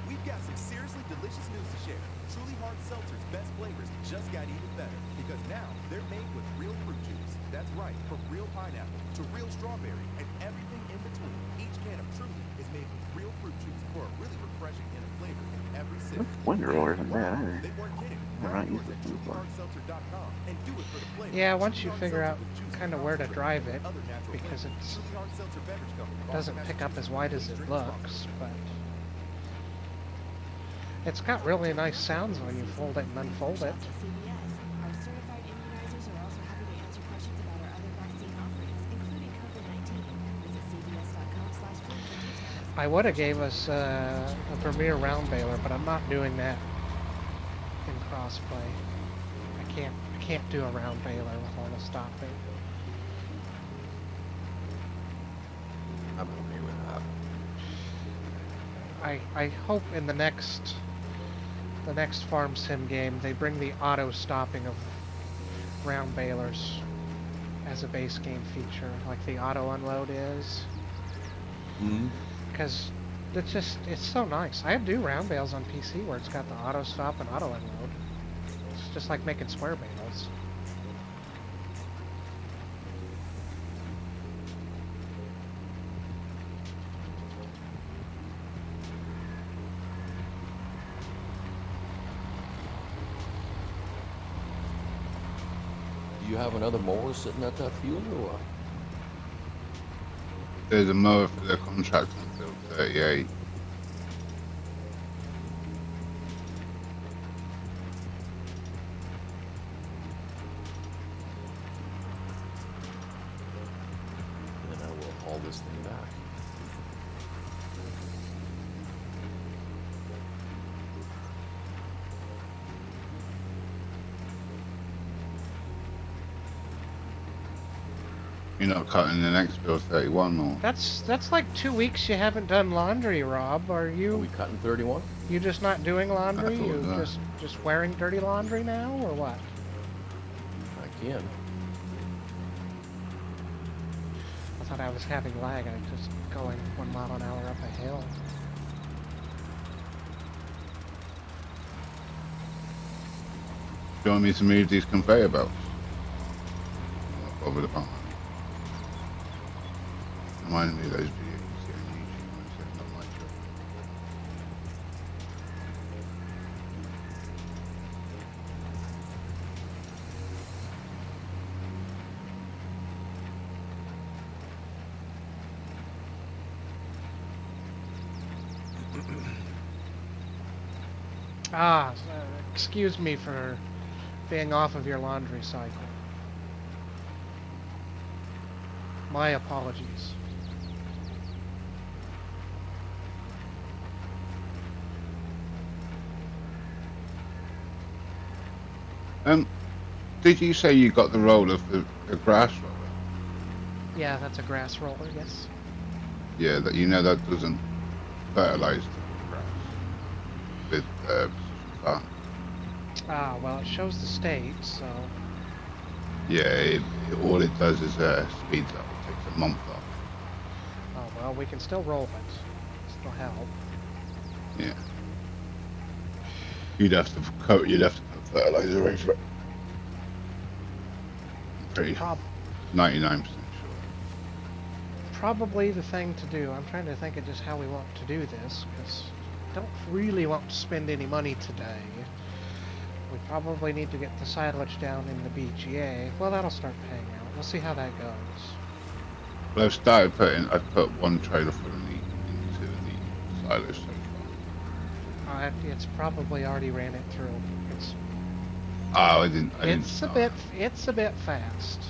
[SPEAKER 8] We've got some seriously delicious news to share. Truly Hard Seltzer's best flavors just got even better because now they're made with real fruit juice. That's right, from real pineapple to real strawberry and everything in between. Each can of Truly is made with real fruit juice for a really refreshing hint of flavor in every sip.
[SPEAKER 4] It's winter older than that.
[SPEAKER 8] They weren't kidding.
[SPEAKER 4] We're not used to
[SPEAKER 8] Visit
[SPEAKER 4] this before.
[SPEAKER 8] trulyhardseltzer.com and do it for the flavor.
[SPEAKER 1] Yeah, once you
[SPEAKER 8] Truly Hard
[SPEAKER 1] figure out
[SPEAKER 8] Seltzer with juice
[SPEAKER 1] kind of
[SPEAKER 8] and
[SPEAKER 1] where to
[SPEAKER 8] fruit
[SPEAKER 1] drive it,
[SPEAKER 8] and other natural
[SPEAKER 1] because
[SPEAKER 8] flavors.
[SPEAKER 1] it's
[SPEAKER 8] Truly Hard Seltzer Beverage Company,
[SPEAKER 1] doesn't
[SPEAKER 8] Boston,
[SPEAKER 1] pick up as wide as it
[SPEAKER 8] Drink
[SPEAKER 1] looks, but it's got really nice sounds when you fold it and unfold it.
[SPEAKER 6] CVS. Our certified immunizers are also happy to answer questions about our other vaccine offerings, including COVID-19. Visit cvs.com/food for details.
[SPEAKER 1] I would have gave us a Premier round baler, but I'm not doing that in crossplay. I can't do a round baler with all the stopping.
[SPEAKER 3] I'm okay with that.
[SPEAKER 1] I hope in the next farm sim game they bring the auto stopping of round balers as a base game feature, like the auto unload is.
[SPEAKER 3] Mm-hmm.
[SPEAKER 1] Because it's so nice. I do round bales on PC where it's got the auto stop and auto unload. It's just like making square bales.
[SPEAKER 3] Do you have another mower sitting at that field or what?
[SPEAKER 2] There's a mower for their contract until 38.
[SPEAKER 3] And then I will haul this thing back.
[SPEAKER 2] You're not cutting the next bill 31 or?
[SPEAKER 1] That's like 2 weeks you haven't done laundry, Rob. Are
[SPEAKER 3] Are we
[SPEAKER 1] you
[SPEAKER 3] cutting 31?
[SPEAKER 1] you just not doing laundry?
[SPEAKER 2] I thought
[SPEAKER 1] You
[SPEAKER 2] that.
[SPEAKER 1] just wearing dirty laundry now, or what?
[SPEAKER 3] I can.
[SPEAKER 1] I thought I was having lag. I was just going 1 mile an hour up a hill.
[SPEAKER 2] Do you want me to move these conveyor belts over the farm? Reminded me of those videos you see on YouTube when I said not my job.
[SPEAKER 1] Excuse me for being off of your laundry cycle. My apologies.
[SPEAKER 2] Did you say you got the roll of the grass roller?
[SPEAKER 1] Yeah, that's a grass roller, yes.
[SPEAKER 2] Yeah, that you know that doesn't fertilize the grass with farm.
[SPEAKER 1] Ah, well, it shows the state, so...
[SPEAKER 2] Yeah, all it does is speeds up. It takes a month off.
[SPEAKER 1] Oh, well, we can still roll it. Still help.
[SPEAKER 2] Yeah. You'd have to put fertilizer over it. Pretty
[SPEAKER 1] Prob
[SPEAKER 2] 99% sure.
[SPEAKER 1] probably the thing to do. I'm trying to think of just how we want to do this, because I don't really want to spend any money today. We probably need to get the silage down in the BGA. Well, that'll start paying out. we'll see how that goes.
[SPEAKER 2] But I've put one trailer full of meat into the silos so far.
[SPEAKER 1] It's probably already ran it through. It's
[SPEAKER 2] Oh, I didn't
[SPEAKER 1] it's a bit fast.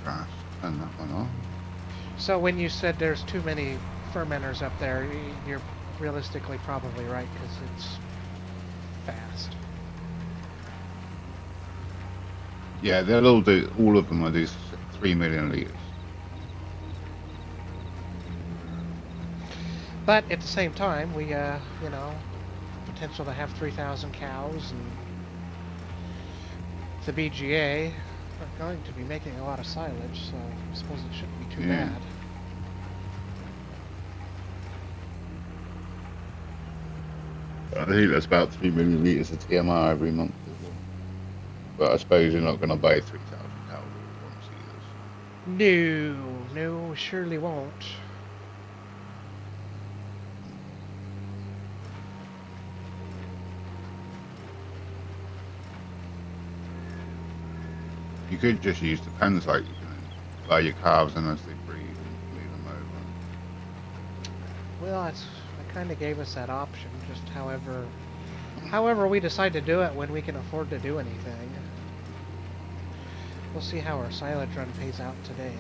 [SPEAKER 2] Grass, turn that one on.
[SPEAKER 1] So when you said there's too many fermenters up there, you're realistically probably right because it's fast.
[SPEAKER 2] Yeah, they'll all do. All of them will do 3 million liters.
[SPEAKER 1] But at the same time, we, you know, potential to have 3,000 cows, and the BGA are going to be making a lot of silage, so I suppose it shouldn't be too
[SPEAKER 2] Yeah.
[SPEAKER 1] bad.
[SPEAKER 2] I think that's about 3 million liters of TMR every month. But I suppose you're not going to buy 3,000 cows all at once either.
[SPEAKER 1] No, surely won't.
[SPEAKER 2] You could just use the pens, like you can buy your calves and as they breed and leave them over.
[SPEAKER 1] Well, I kind of gave us that option, just however we decide to do it when we can afford to do anything. We'll see how our silage run pays out today.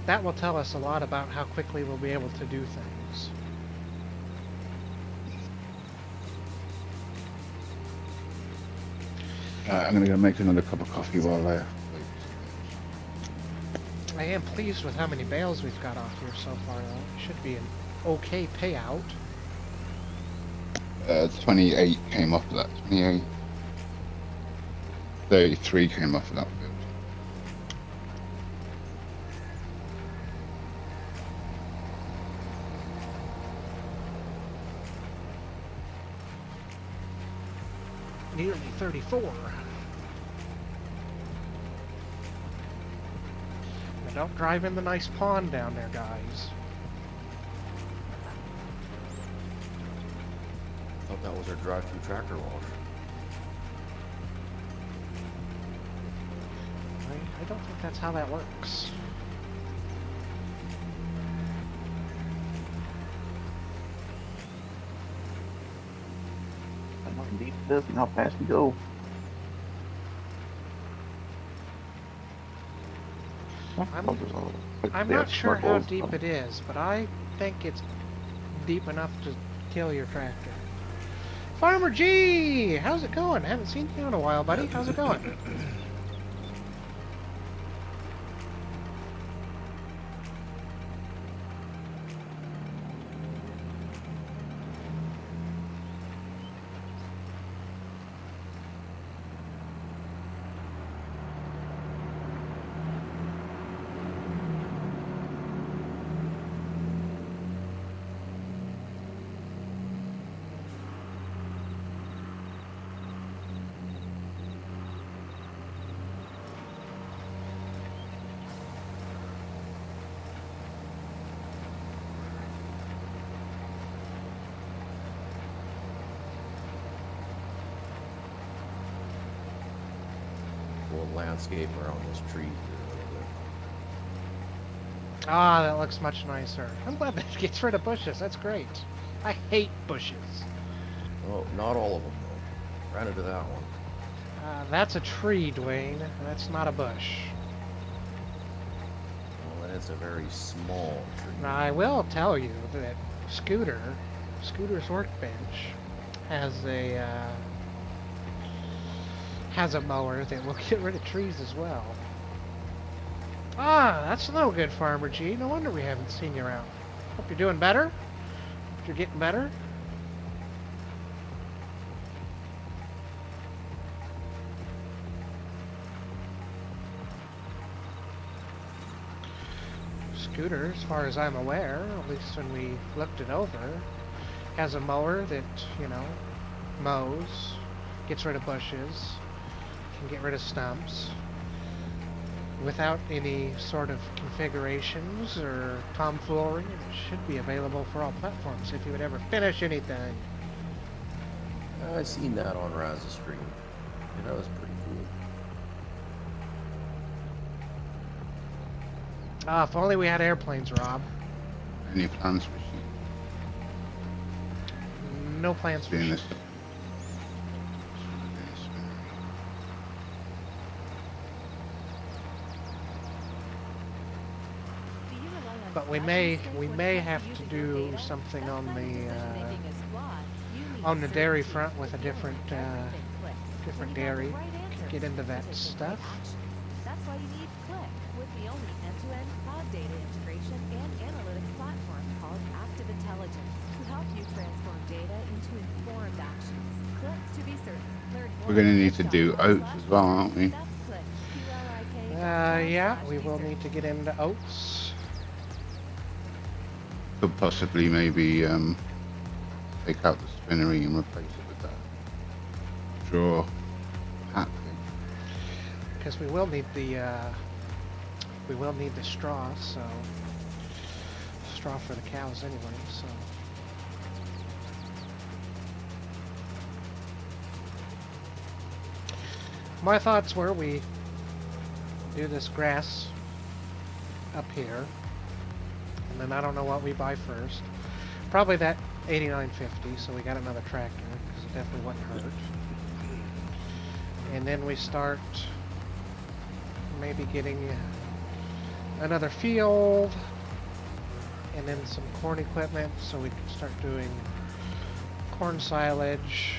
[SPEAKER 1] That will tell us a lot about how quickly we'll be able to do things.
[SPEAKER 2] I'm going to go make another cup of coffee while I wait.
[SPEAKER 1] I am pleased with how many bales we've got off here so far, though. It should be an okay payout.
[SPEAKER 2] 28 came off of that. 28. 33 came off of that field.
[SPEAKER 1] Nearly 34. Now don't drive in the nice pond down there, guys.
[SPEAKER 3] I thought that was our drive-through tractor wash.
[SPEAKER 1] I don't think that's how that works.
[SPEAKER 4] I know indeed it does, and how fast you go.
[SPEAKER 1] I'm not sure how deep it is, but I think it's deep enough to kill your tractor. Farmer G! How's it going? Haven't seen you in a while, buddy. How's it going?
[SPEAKER 3] We'll landscape around this tree here a little bit.
[SPEAKER 1] Ah, that looks much nicer. I'm glad that gets rid of bushes. That's great. I hate bushes.
[SPEAKER 3] Oh, not all of them though. Ran into that one.
[SPEAKER 1] That's a tree, Dwayne. That's not a bush.
[SPEAKER 3] Well, and it's a very small tree.
[SPEAKER 1] Now, I will tell you that Scooter's workbench, has a mower that will get rid of trees as well. Ah, that's no good, Farmer G. No wonder we haven't seen you around. Hope you're doing better. Hope you're getting better. Scooter, as far as I'm aware, at least when we looked it over, has a mower that, you know, mows, gets rid of bushes, can get rid of stumps, without any sort of configurations or tomfoolery. It should be available for all platforms if you would ever finish anything.
[SPEAKER 3] I seen that on Raz's stream. Yeah, that was pretty cool.
[SPEAKER 1] Ah, if only we had airplanes, Rob.
[SPEAKER 2] Any plans for sheep?
[SPEAKER 1] No plans for
[SPEAKER 2] Doing
[SPEAKER 1] sheep.
[SPEAKER 2] this.
[SPEAKER 6] Do you rely on
[SPEAKER 1] But we
[SPEAKER 6] flat
[SPEAKER 1] may
[SPEAKER 6] instead
[SPEAKER 1] we
[SPEAKER 6] when it
[SPEAKER 1] may
[SPEAKER 6] comes to
[SPEAKER 1] have to
[SPEAKER 6] using
[SPEAKER 1] do
[SPEAKER 6] your data?
[SPEAKER 1] something
[SPEAKER 6] That's
[SPEAKER 1] on
[SPEAKER 6] why
[SPEAKER 1] the
[SPEAKER 6] decision-making is flawed. You need
[SPEAKER 1] on the dairy
[SPEAKER 6] certainty.
[SPEAKER 1] front with a
[SPEAKER 6] If you
[SPEAKER 1] different
[SPEAKER 6] make everything clicks,
[SPEAKER 1] different
[SPEAKER 6] then you got the
[SPEAKER 1] dairy.
[SPEAKER 6] right answers
[SPEAKER 1] Get into
[SPEAKER 6] to
[SPEAKER 1] that
[SPEAKER 6] take the right
[SPEAKER 1] stuff.
[SPEAKER 6] actions. That's why you need Click, with the only end-to-end cloud data integration and analytics platform called Active Intelligence to help you transform data into informed actions. Click to be certain. Learn more
[SPEAKER 2] We're going to
[SPEAKER 6] at
[SPEAKER 2] need to do oats as well, aren't we?
[SPEAKER 6] That's Click. QLIK.com/be
[SPEAKER 1] Yeah, we will need to get into oats.
[SPEAKER 2] Could possibly maybe take out the spinnery and replace it with that straw hat thing.
[SPEAKER 1] Because we will need the straw, so straw for the cows anyway. So my thoughts were we do this grass up here, and then I don't know what we buy first. Probably that 8950, so we got another tractor because it definitely wouldn't hurt. And then we start maybe getting another field and then some corn equipment so we can start doing corn silage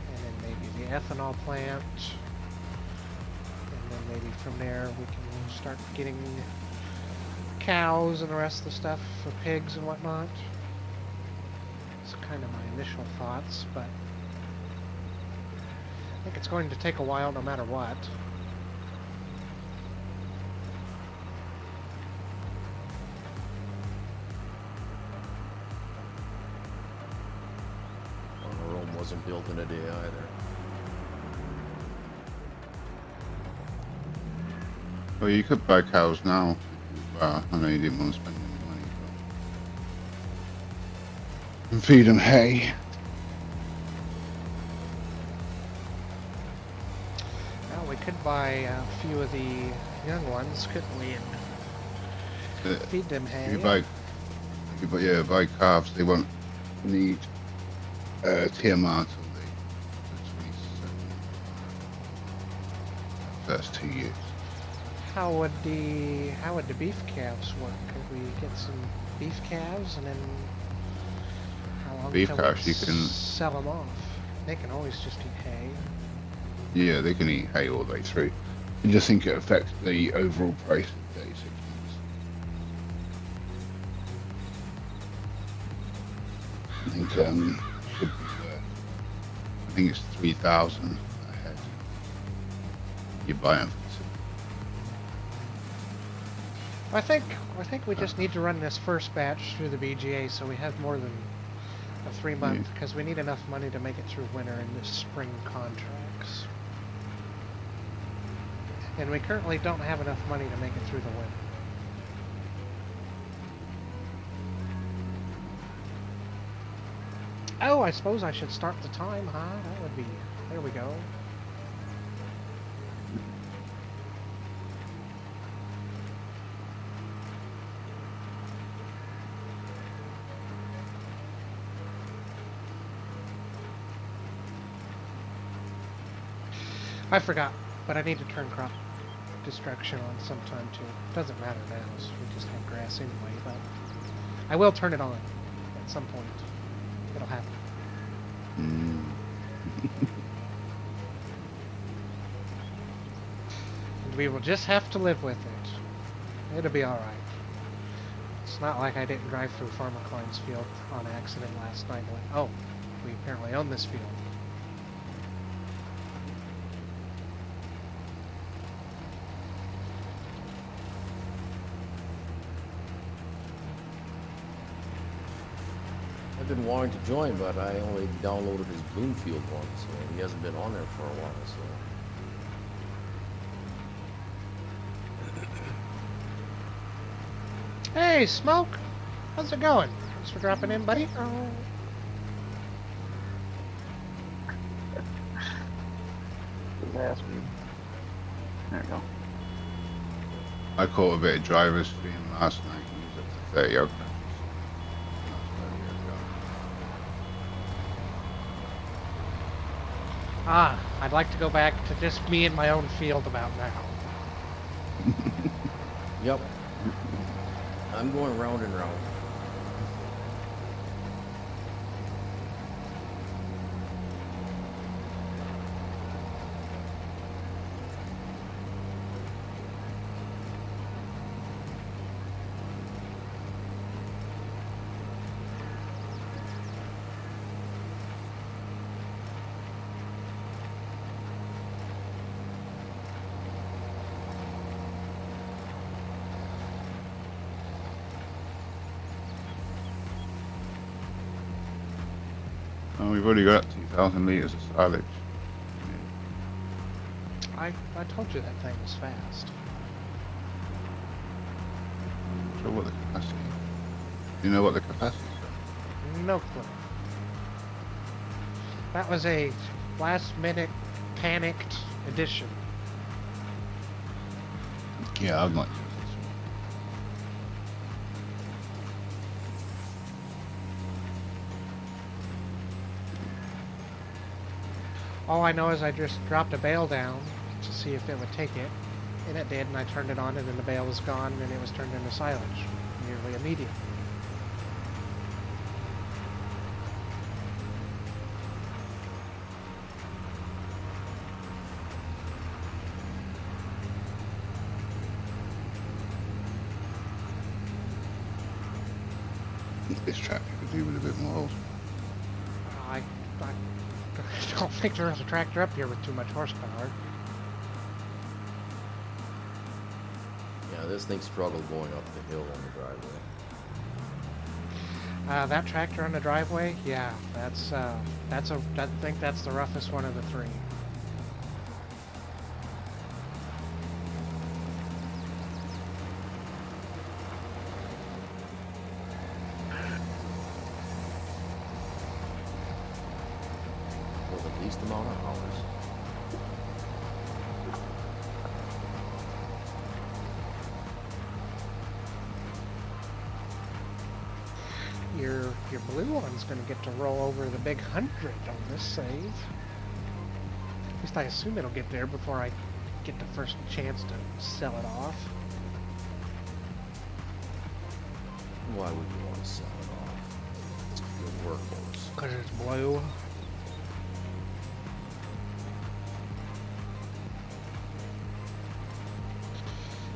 [SPEAKER 1] and then maybe the ethanol plant, and then maybe from there we can start getting cows and the rest of the stuff for pigs and whatnot. It's kind of my initial thoughts, but I think it's going to take a while no matter what.
[SPEAKER 3] Well, Rome wasn't built in a day either.
[SPEAKER 2] Well, you could buy cows now. Well, I know you didn't want to spend any money, but... and feed them hay.
[SPEAKER 1] Well, we could buy a few of the young ones, couldn't we, and feed them hay.
[SPEAKER 2] Buy calves. They won't need TMR till the 27. First 2 years.
[SPEAKER 1] How would the beef calves work? Could we get some beef calves, and then how long
[SPEAKER 2] Beef
[SPEAKER 1] till
[SPEAKER 2] calves,
[SPEAKER 1] we
[SPEAKER 2] you can-
[SPEAKER 1] sell them off? They can always just eat hay.
[SPEAKER 2] Yeah, they can eat hay all the way through. I just think it affects the overall price of 36 months. I think should be I think it's 3,000 a head. You buy them.
[SPEAKER 1] I think we just need to run this first batch through the BGA so we have more than a 3 month, because we need enough money to make it through winter and the spring contracts. And we currently don't have enough money to make it through the winter. Oh, I suppose I should start the time, huh? That would be... There we go. I forgot, but I need to turn crop destruction on sometime too. Doesn't matter now, so we just have grass anyway, but I will turn it on at some point. It'll happen. And we will just have to live with it. It'll be alright. It's not like I didn't drive through Farmer Klein's field on accident last night and went, oh, we apparently own this field.
[SPEAKER 3] I've been wanting to join, but I only downloaded his Bloomfield one, so he hasn't been on there for a while, so...
[SPEAKER 1] Hey, Smoke! How's it going? Thanks for dropping in, buddy.
[SPEAKER 4] is asking. There we go.
[SPEAKER 2] I caught a bit of driver's stream last night and used up to 30 aircraft.
[SPEAKER 1] Ah, I'd like to go back to just me in my own field about now.
[SPEAKER 3] Yep. I'm going round and round.
[SPEAKER 2] Oh, we've already got 2,000 litres of silage.
[SPEAKER 1] I told you that thing was fast.
[SPEAKER 2] So what the capacity? Do you know what the capacity is?
[SPEAKER 1] No clue. That was a last-minute panicked addition.
[SPEAKER 2] Yeah, I've not used this one.
[SPEAKER 1] All I know is I just dropped a bale down to see if it would take it, and it did, and I turned it on, and then the bale was gone, and it was turned into silage nearly immediately.
[SPEAKER 2] This tractor could do with a bit more horsepower.
[SPEAKER 1] I don't think there is a tractor up here with too much horsepower.
[SPEAKER 3] Yeah, this thing struggled going up the hill on the driveway.
[SPEAKER 1] That tractor on the driveway, yeah, I think that's the roughest one of the three.
[SPEAKER 3] For the least amount of hours.
[SPEAKER 1] Your blue one's gonna get to roll over the big 100 on this save. At least I assume it'll get there before I get the first chance to sell it off.
[SPEAKER 3] Why would you want to sell it off? It's a good workhorse.
[SPEAKER 1] Because it's blue.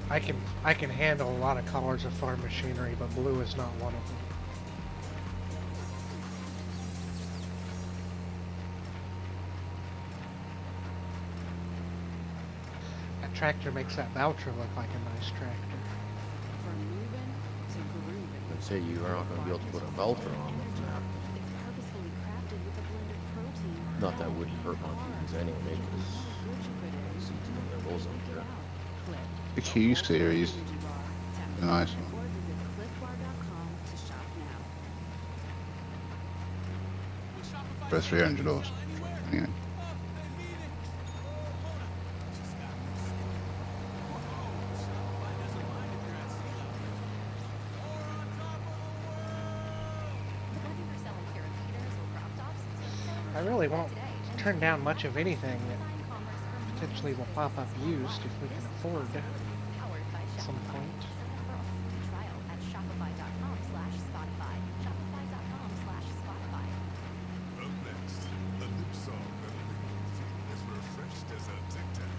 [SPEAKER 1] I can handle a lot of colors of farm machinery, but blue is not one of them. That tractor makes that Valtra look like a nice tractor.
[SPEAKER 6] From moving to grooving.
[SPEAKER 3] I'd say you are not going to be able to put a Valtra on the map.
[SPEAKER 6] It's purposefully crafted with a blend of protein.
[SPEAKER 3] Not that wouldn't hurt my feelings anyway, because
[SPEAKER 6] Good you put
[SPEAKER 3] I
[SPEAKER 6] in.
[SPEAKER 3] see too many of those out there.
[SPEAKER 6] Click.
[SPEAKER 2] The Q series,
[SPEAKER 6] Energy bar. Tap
[SPEAKER 2] a nice
[SPEAKER 6] or
[SPEAKER 2] one.
[SPEAKER 6] visit clickbar.com to shop now.
[SPEAKER 2] For 300 horse. Anyway.
[SPEAKER 5] Whether you're selling carabiners or crop tops,
[SPEAKER 1] I really won't
[SPEAKER 5] today,
[SPEAKER 1] turn down much of anything that
[SPEAKER 5] e-commerce from
[SPEAKER 1] potentially will pop up used if we can afford
[SPEAKER 5] powered by
[SPEAKER 1] at some
[SPEAKER 5] Shopify.
[SPEAKER 1] point.
[SPEAKER 5] Sign up for a free trial at shopify.com/Spotify. Shopify.com/Spotify.
[SPEAKER 7] Up next, a new song that'll make you feel as refreshed as a Tic Tac.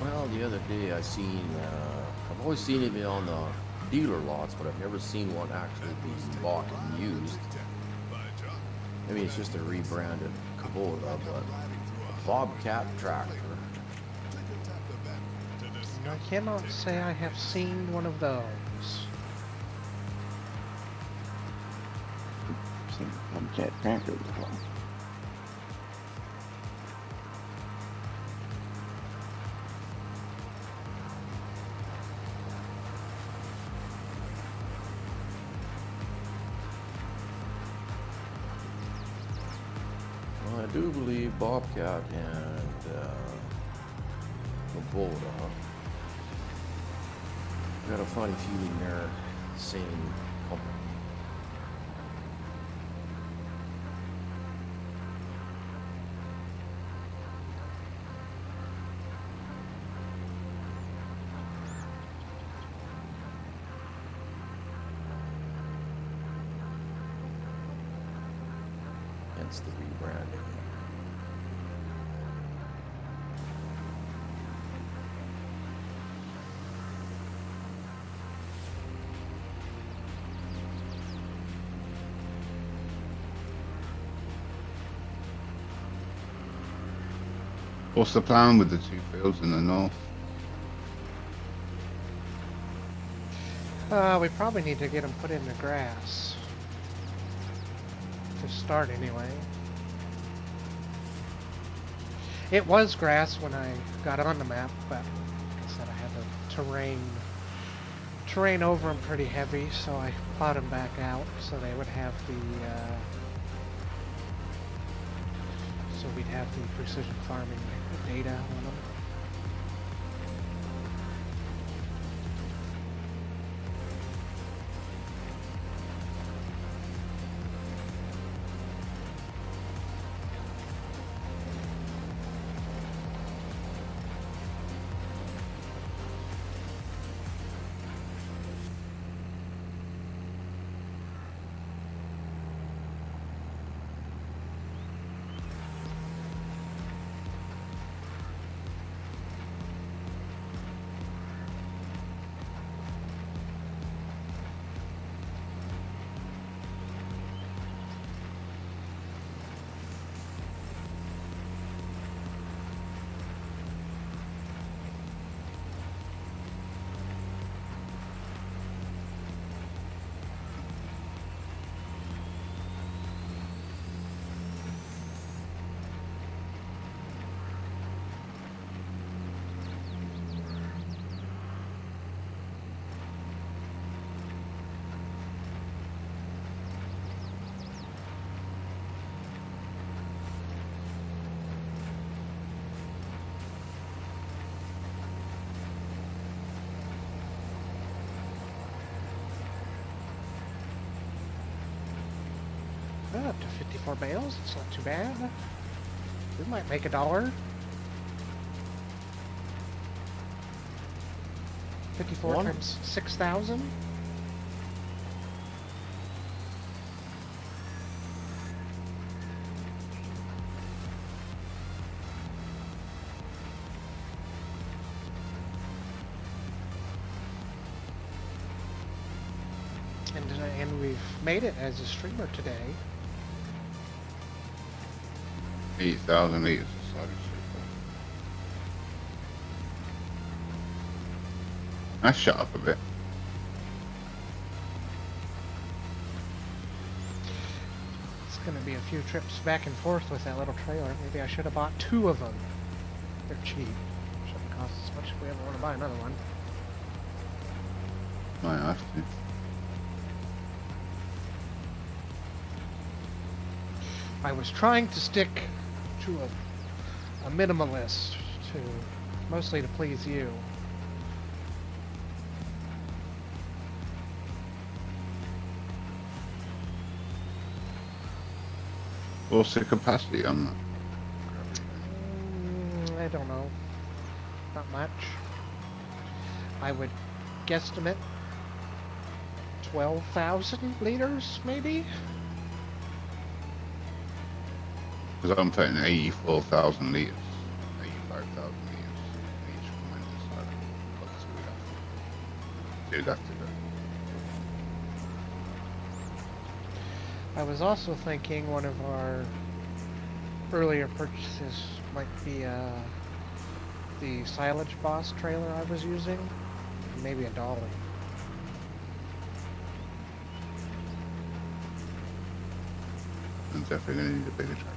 [SPEAKER 3] Well, the other day I seen, I've always seen it on the dealer lots, but I've never seen one actually being bought and used. I mean, it's just a rebranded Kubota, but a Bobcat tractor.
[SPEAKER 1] I cannot say I have seen one of those.
[SPEAKER 4] Seen Bobcat tractor before.
[SPEAKER 3] do believe Bobcat and Kubota. Got a funny feeling they're the same company. Hence the rebranding.
[SPEAKER 2] What's the plan with the 2 fields in the north?
[SPEAKER 1] We probably need to get them put in the grass. To start anyway. It was grass when I got on the map, but like I said, I had the terrain over them pretty heavy, so I plowed them back out so they would have the so we'd have the precision farming data on them. Up to 54 bales, it's not too bad. We might make $1. 54 times 6,000. And we've made it as a streamer today.
[SPEAKER 2] 8,000 liters of solid sugar. That's shut up a bit.
[SPEAKER 1] It's going to be a few trips back and forth with that little trailer. Maybe I should have bought 2 of them. They're cheap. Shouldn't cost as much if we ever want to buy another one.
[SPEAKER 2] Might have to.
[SPEAKER 1] I was trying to stick to a minimalist, mostly to please you.
[SPEAKER 2] What's the capacity on that?
[SPEAKER 1] I don't know. Not much. I would guesstimate 12,000 liters, maybe?
[SPEAKER 2] Because I'm putting 84,000 liters, 85,000 liters in each commander side. So we'd have to go.
[SPEAKER 1] I was also thinking one of our earlier purchases might be the Silage Boss trailer I was using. Maybe $1.
[SPEAKER 2] I'm definitely going to need a bigger tractor.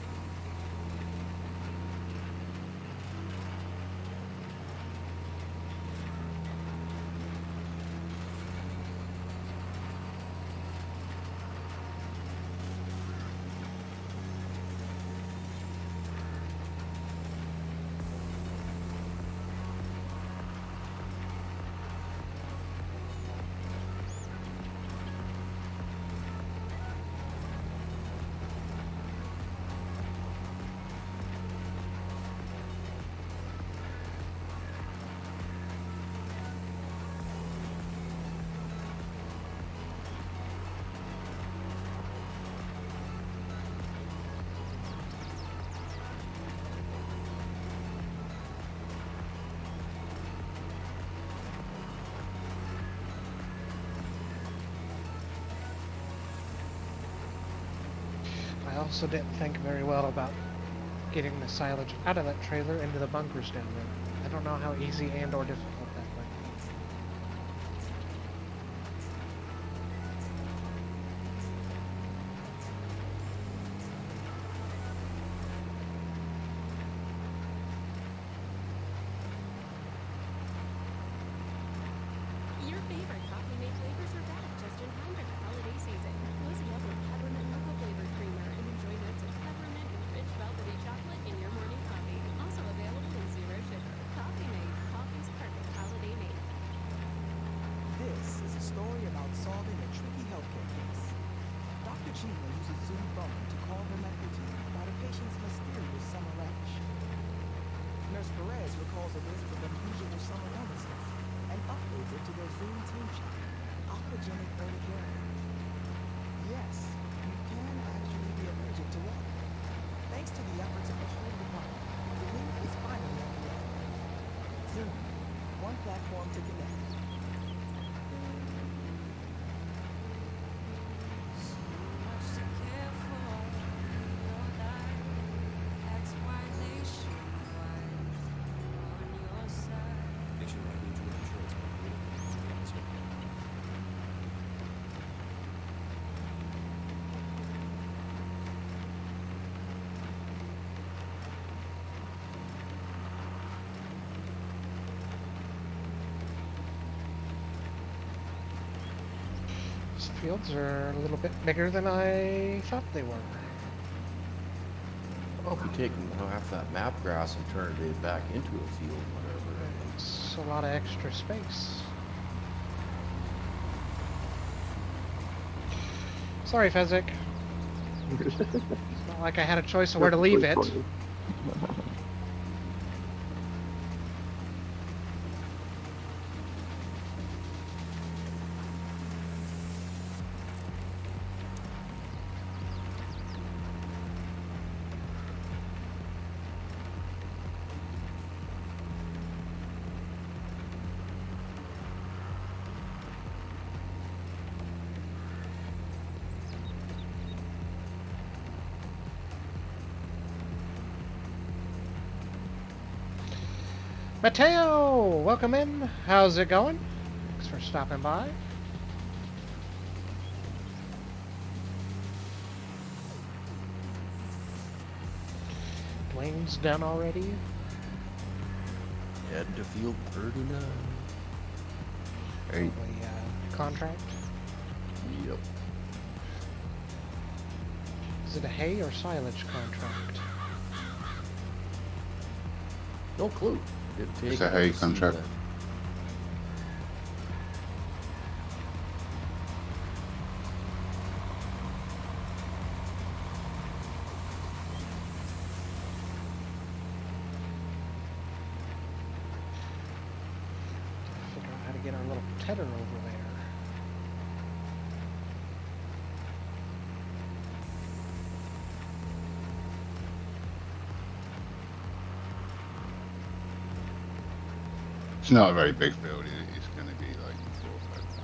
[SPEAKER 1] I also didn't think very well about getting the silage out of that trailer into the bunkers down there. I don't know how easy and or difficult that might be.
[SPEAKER 6] Your favorite coffee mate flavors are back just in time for the holiday season. Cozy up with peppermint mocha flavored creamer and enjoy notes of peppermint and rich velvety chocolate in your morning coffee. Also available in zero sugar. Coffee Mate, coffee's perfect holiday mate.
[SPEAKER 9] This is a story about solving a tricky healthcare case. Dr. Chima uses Zoom phone to call her medical team about a patient's mysterious summer rash. Nurse Perez recalls a list of unusual summer illnesses and uploads it to their Zoom team chat. Aquagenic urticaria. Yes, you can actually be allergic to water. Thanks to the efforts of the whole department, relief is finally on the way. Zoom, one platform to connect.
[SPEAKER 1] These fields are a little bit bigger than I thought they were.
[SPEAKER 3] Well, if you take half that map grass and turn it back into a field, whatever.
[SPEAKER 1] It's a lot of extra space. Sorry, Fezzik. It's not like I had a choice of where to leave it. Mateo, welcome in. How's it going? Thanks for stopping by. Dwayne's done already.
[SPEAKER 3] Head to field 39.
[SPEAKER 2] Hey,
[SPEAKER 1] Probably, contract.
[SPEAKER 3] Yep.
[SPEAKER 1] Is it a hay or silage contract?
[SPEAKER 3] No clue. Didn't take
[SPEAKER 2] It's a
[SPEAKER 3] it.
[SPEAKER 2] hay
[SPEAKER 3] I see
[SPEAKER 2] contract.
[SPEAKER 3] that.
[SPEAKER 1] Figure out how to get our little tedder over there.
[SPEAKER 2] it's not a very big field. It's going to be like 4 or 5 miles.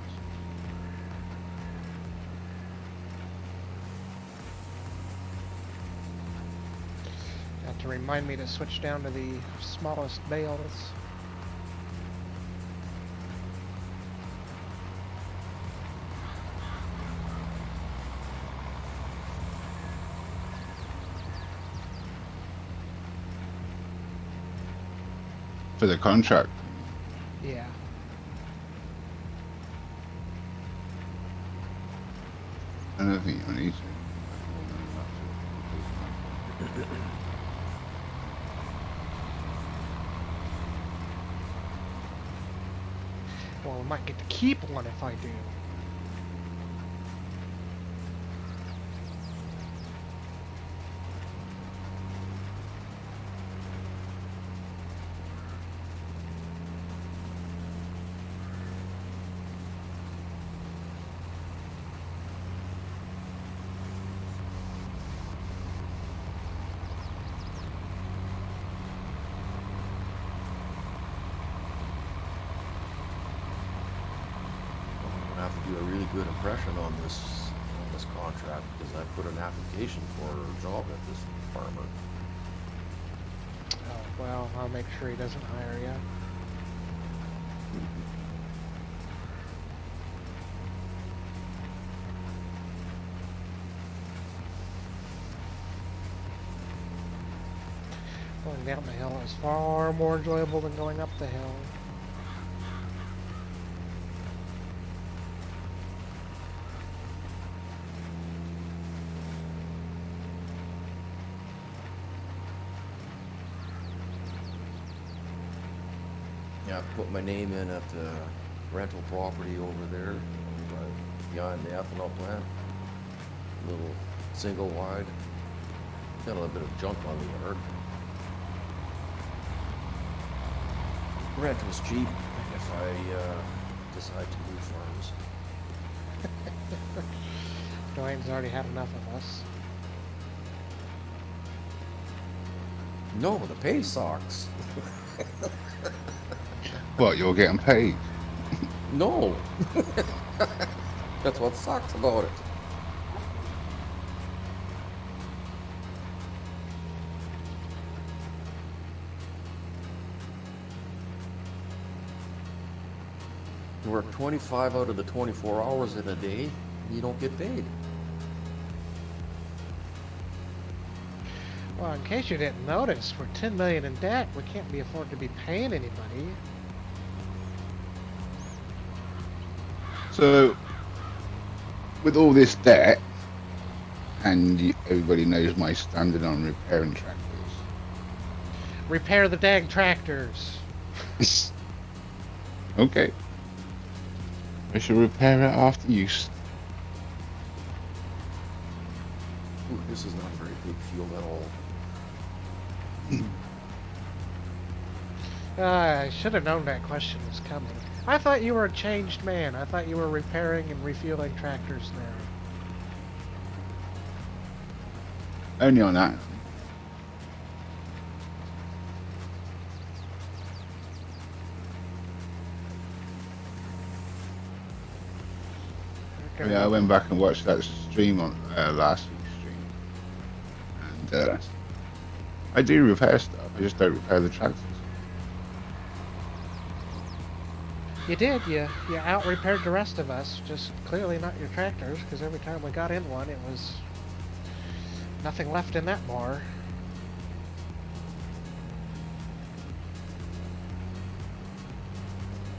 [SPEAKER 1] Have to remind me to switch down to the smallest bales.
[SPEAKER 2] For the contract,
[SPEAKER 1] Yeah.
[SPEAKER 2] I don't think you need to.
[SPEAKER 1] Well, we might get to keep one if I do.
[SPEAKER 3] I'm gonna have to do a really good impression on this contract because I put an application for a job at this farmer.
[SPEAKER 1] Oh, well, I'll make sure he doesn't hire you. Going down the hill is far more enjoyable than going up the hill.
[SPEAKER 3] Yeah, I put my name in at the rental property over there, behind the ethanol plant. Little single wide. Got a little bit of junk on the yard. Rent was cheap if I decide to move farms.
[SPEAKER 1] Dwayne's already had enough of us.
[SPEAKER 3] No, the pay sucks.
[SPEAKER 2] What, you're getting paid?
[SPEAKER 3] No. That's what sucks about it. You work 25 out of the 24 hours in a day, and you don't get paid.
[SPEAKER 1] Well, in case you didn't notice, we're $10 million in debt. We can't be afford to be paying anybody.
[SPEAKER 2] So, with all this debt, and everybody knows my standard on repairing tractors.
[SPEAKER 1] Repair the dang tractors.
[SPEAKER 2] Okay. I shall repair it after use.
[SPEAKER 3] Ooh, this is not a very big field at all.
[SPEAKER 1] I should have known that question was coming. I thought you were a changed man. I thought you were repairing and refueling tractors now.
[SPEAKER 2] Only on that. Yeah, I went back and watched that stream on last week's stream, and I do repair stuff. I just don't repair the tractors.
[SPEAKER 1] You did. You out-repaired the rest of us. Just clearly not your tractors, because every time we got in one, it was nothing left in that bar.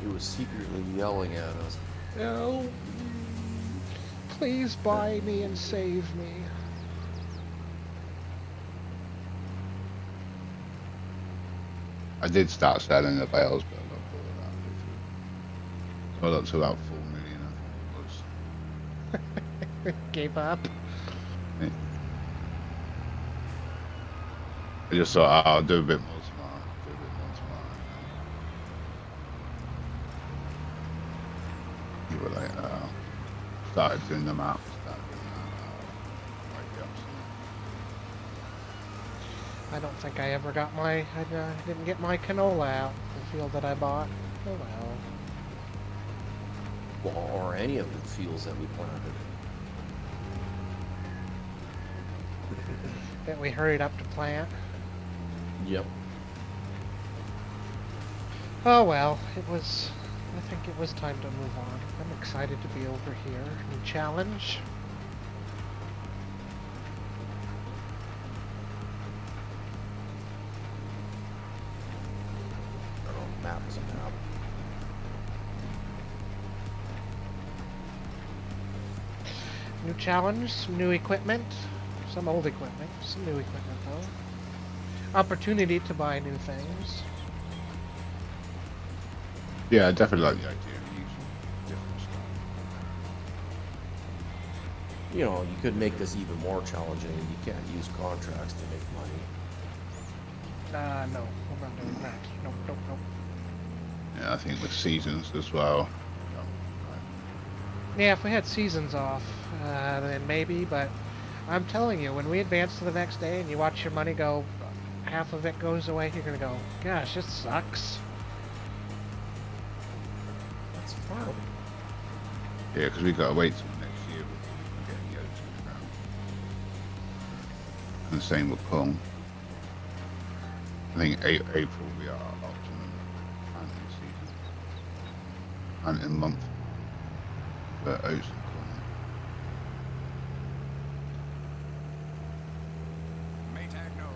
[SPEAKER 3] He was secretly yelling at us.
[SPEAKER 1] No. Please buy me and save me.
[SPEAKER 2] I did start selling the bales, but I got bored of that. So I got to about 4 million, I think it was.
[SPEAKER 1] Gave up.
[SPEAKER 2] Yeah. I just thought, I'll do a bit more tomorrow. You were like, started doing them out.
[SPEAKER 1] I don't think I ever got my, I didn't get my canola out, the field that I bought. Oh well.
[SPEAKER 3] Well, or any of the fields that we planted.
[SPEAKER 1] That we hurried up to plant.
[SPEAKER 3] Yep.
[SPEAKER 1] Oh well, I think it was time to move on. I'm excited to be over here. New challenge.
[SPEAKER 3] Map is a map.
[SPEAKER 1] New challenge, some new equipment, some old equipment, some new equipment though. Opportunity to buy new things.
[SPEAKER 2] Yeah, I definitely like the idea of using different stuff.
[SPEAKER 3] You know, you could make this even more challenging. You can't use contracts to make money.
[SPEAKER 1] No, we're not doing that. Nope.
[SPEAKER 2] Yeah, I think with seasons as well.
[SPEAKER 1] Yeah, if we had seasons off, then maybe, but I'm telling you, when we advance to the next day and you watch your money go, half of it goes away, you're gonna go, gosh, this sucks.
[SPEAKER 3] That's fine.
[SPEAKER 2] Yeah, because we got to wait till next year before we get yotes. And the same with corn. I think April will be our optimum planting season. Planting month for oats and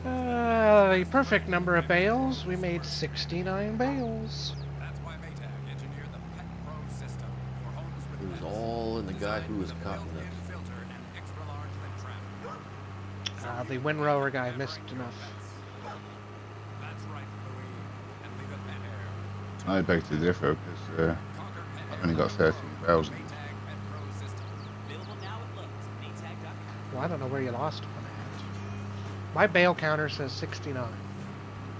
[SPEAKER 2] corn.
[SPEAKER 1] The perfect number of bales. We made 69 bales.
[SPEAKER 7] That's why Maytag engineered the Pet Pro system for homes with
[SPEAKER 3] It was
[SPEAKER 7] pets.
[SPEAKER 3] all in the guy who was cutting it.
[SPEAKER 7] Built-in filter and extra large vent trap.
[SPEAKER 1] The windrower guy missed enough.
[SPEAKER 7] That's right, Louis. And leave it that air.
[SPEAKER 2] I beg to differ because I've only got 13,000.
[SPEAKER 7] Maytag Pet Pro system.
[SPEAKER 8] Available now at Lowe's. Maytag.com.
[SPEAKER 1] Well, I don't know where you lost one at. My bale counter says 69,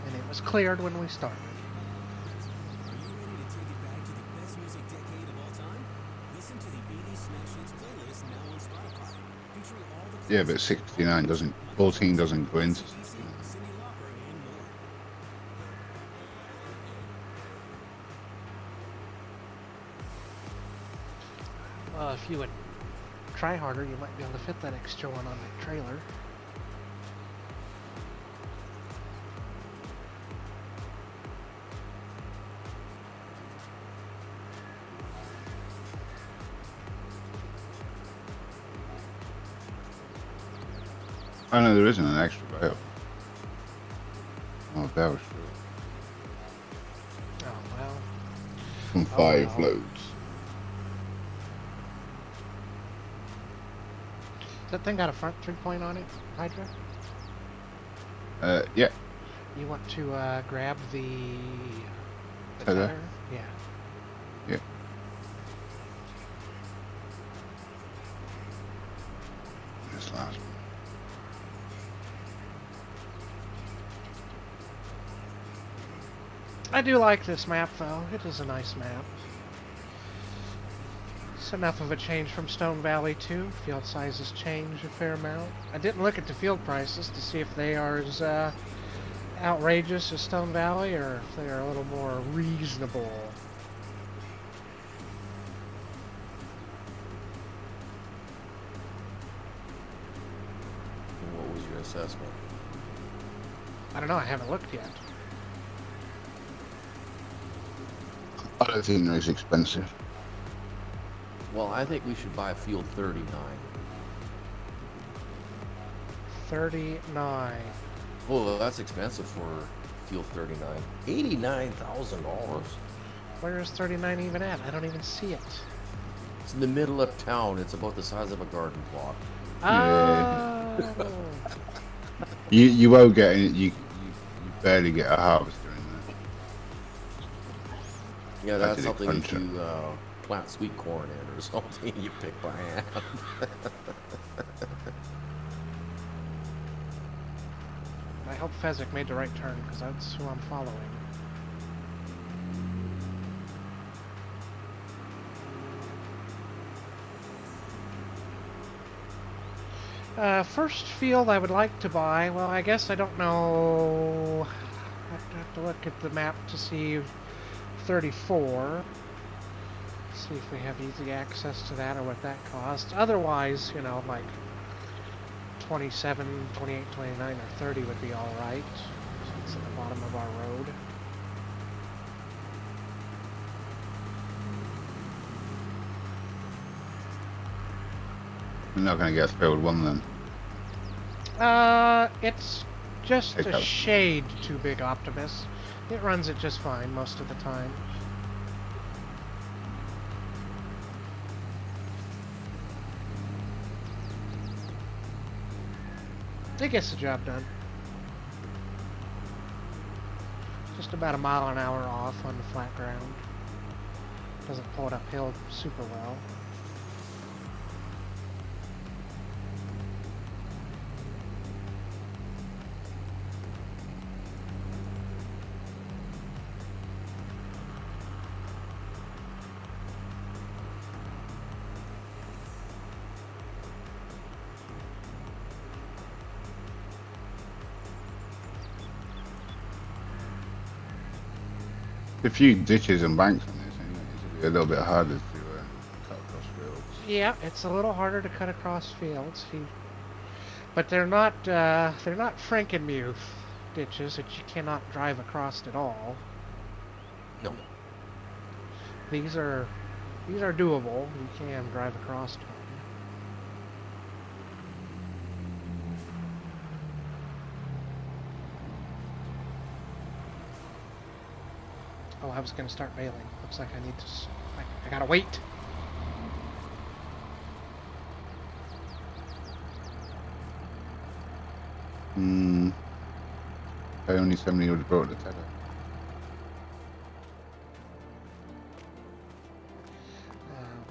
[SPEAKER 1] and it was cleared when we started.
[SPEAKER 8] Are you ready to take it back to the best music decade of all time? Listen to the 80s Smash Hits playlist now on Spotify, featuring all the
[SPEAKER 2] Yeah, but 69 doesn't, 14 doesn't go into 69.
[SPEAKER 8] Cindy Lauper and more.
[SPEAKER 1] Well, if you would try harder, you might be able to fit that extra one on that trailer.
[SPEAKER 2] Oh no, there isn't an extra bale. Oh, that was true.
[SPEAKER 1] Oh, well.
[SPEAKER 2] From 5
[SPEAKER 1] well.
[SPEAKER 2] loads.
[SPEAKER 1] Does that thing got a front 3-point on it, Hydra?
[SPEAKER 2] Yeah.
[SPEAKER 1] You want to grab the
[SPEAKER 2] Tether?
[SPEAKER 1] tire? Yeah.
[SPEAKER 2] Yeah. This last one.
[SPEAKER 1] I do like this map, though. It is a nice map. It's enough of a change from Stone Valley, too. Field sizes change a fair amount. I didn't look at the field prices to see if they are as outrageous as Stone Valley, or if they are a little more reasonable.
[SPEAKER 3] And what was your assessment?
[SPEAKER 1] I don't know, I haven't looked yet.
[SPEAKER 2] I don't think they're as expensive.
[SPEAKER 3] Well, I think we should buy field 39.
[SPEAKER 1] 39.
[SPEAKER 3] Oh, that's expensive for field 39. $89,000.
[SPEAKER 1] Where is 39 even at? I don't even see it.
[SPEAKER 3] It's in the middle of town. It's about the size of a garden plot.
[SPEAKER 1] Oh.
[SPEAKER 2] You won't get any, you barely get a harvester in there.
[SPEAKER 3] Yeah, that's
[SPEAKER 2] did it
[SPEAKER 3] something if
[SPEAKER 2] crunch
[SPEAKER 3] you plant sweet corn in or something you pick by hand.
[SPEAKER 1] I hope Fezzik made the right turn, because that's who I'm following. First field I would like to buy, well, I guess I don't know. I have to look at the map to see 34. See if we have easy access to that or what that costs. Otherwise, you know, like 27, 28, 29, or 30 would be alright. It's at the bottom of our road.
[SPEAKER 2] We're not going to get field 1 then.
[SPEAKER 1] It's just
[SPEAKER 2] Take
[SPEAKER 1] a
[SPEAKER 2] out.
[SPEAKER 1] shade too big, Optimus. It runs it just fine most of the time. It gets the job done. Just about a mile an hour off on the flat ground. Doesn't pull it uphill super well.
[SPEAKER 2] A few ditches and banks on this, anyway. It'll be a little bit harder to cut across fields.
[SPEAKER 1] Yeah, it's a little harder to cut across fields. But But they're not Frankenmuth ditches that you cannot drive across at all.
[SPEAKER 3] No.
[SPEAKER 1] These are doable. You can drive across them. Oh, I was gonna start bailing. Looks like I need to. I gotta wait.
[SPEAKER 2] Only somebody would have brought the tether.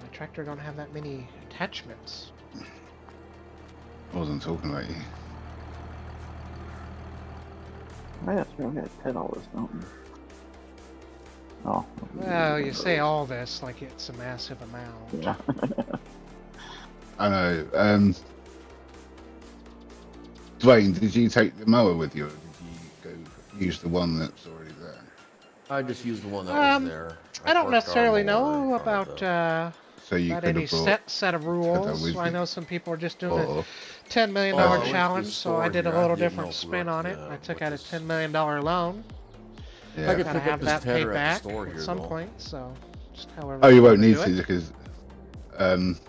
[SPEAKER 1] My tractor don't have that many attachments.
[SPEAKER 2] I wasn't talking about you.
[SPEAKER 4] Oh, yeah, sure, we got $10, don't we? Oh.
[SPEAKER 1] Well, you say all this like it's a massive amount.
[SPEAKER 4] Yeah.
[SPEAKER 2] I know. Dwayne, did you take the mower with you, or did you go use the one that's already there?
[SPEAKER 3] I just used the one that was there.
[SPEAKER 1] I don't
[SPEAKER 3] parked our
[SPEAKER 1] necessarily
[SPEAKER 3] mower in
[SPEAKER 1] know
[SPEAKER 3] front of
[SPEAKER 1] about
[SPEAKER 2] So you
[SPEAKER 1] about
[SPEAKER 2] could
[SPEAKER 1] any
[SPEAKER 2] have brought
[SPEAKER 1] set of rules.
[SPEAKER 2] with
[SPEAKER 1] I
[SPEAKER 2] you.
[SPEAKER 1] know some people are just doing
[SPEAKER 2] Or
[SPEAKER 1] a $10 million
[SPEAKER 3] Oh, I went to the
[SPEAKER 1] challenge, so I
[SPEAKER 3] store
[SPEAKER 1] did a
[SPEAKER 3] here. I
[SPEAKER 1] little
[SPEAKER 3] didn't
[SPEAKER 1] different
[SPEAKER 3] know if we
[SPEAKER 1] spin
[SPEAKER 3] were
[SPEAKER 1] on
[SPEAKER 3] up
[SPEAKER 1] it.
[SPEAKER 3] to,
[SPEAKER 1] I took
[SPEAKER 3] what
[SPEAKER 1] out a
[SPEAKER 3] this-
[SPEAKER 1] $10 million loan.
[SPEAKER 2] yeah.
[SPEAKER 3] I could
[SPEAKER 1] Gotta
[SPEAKER 3] pick up
[SPEAKER 1] have
[SPEAKER 3] this
[SPEAKER 1] that paid
[SPEAKER 3] tether at the
[SPEAKER 1] back
[SPEAKER 3] store
[SPEAKER 1] at
[SPEAKER 3] here,
[SPEAKER 1] some
[SPEAKER 3] though.
[SPEAKER 1] point, so just however.
[SPEAKER 2] Oh, you won't
[SPEAKER 1] wanna
[SPEAKER 2] need
[SPEAKER 1] do
[SPEAKER 2] to
[SPEAKER 1] it.
[SPEAKER 2] because the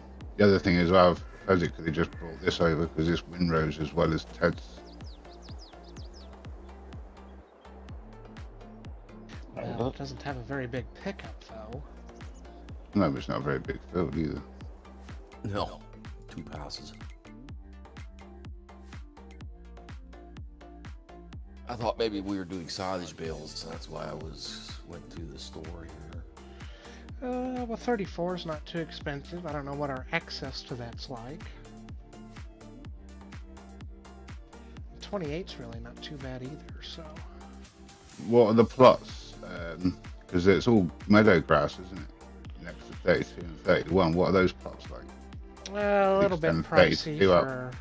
[SPEAKER 2] other thing is I've physically just brought this over because this windrows as well as Ted's.
[SPEAKER 1] Well, it doesn't have a very big pickup, though.
[SPEAKER 2] No, it's not a very big field either.
[SPEAKER 3] No, 2 passes. I thought maybe we were doing silage bales, so that's why I went to the store here.
[SPEAKER 1] Well, 34 is not too expensive. I don't know what our access to that's like. 28's really not too bad either, so.
[SPEAKER 2] What are the plots? Because it's all meadow grass, isn't it? Next to 32 and 31. What are those plots like?
[SPEAKER 1] Well, a little bit
[SPEAKER 2] 6, 10,
[SPEAKER 1] pricey
[SPEAKER 2] 32 up.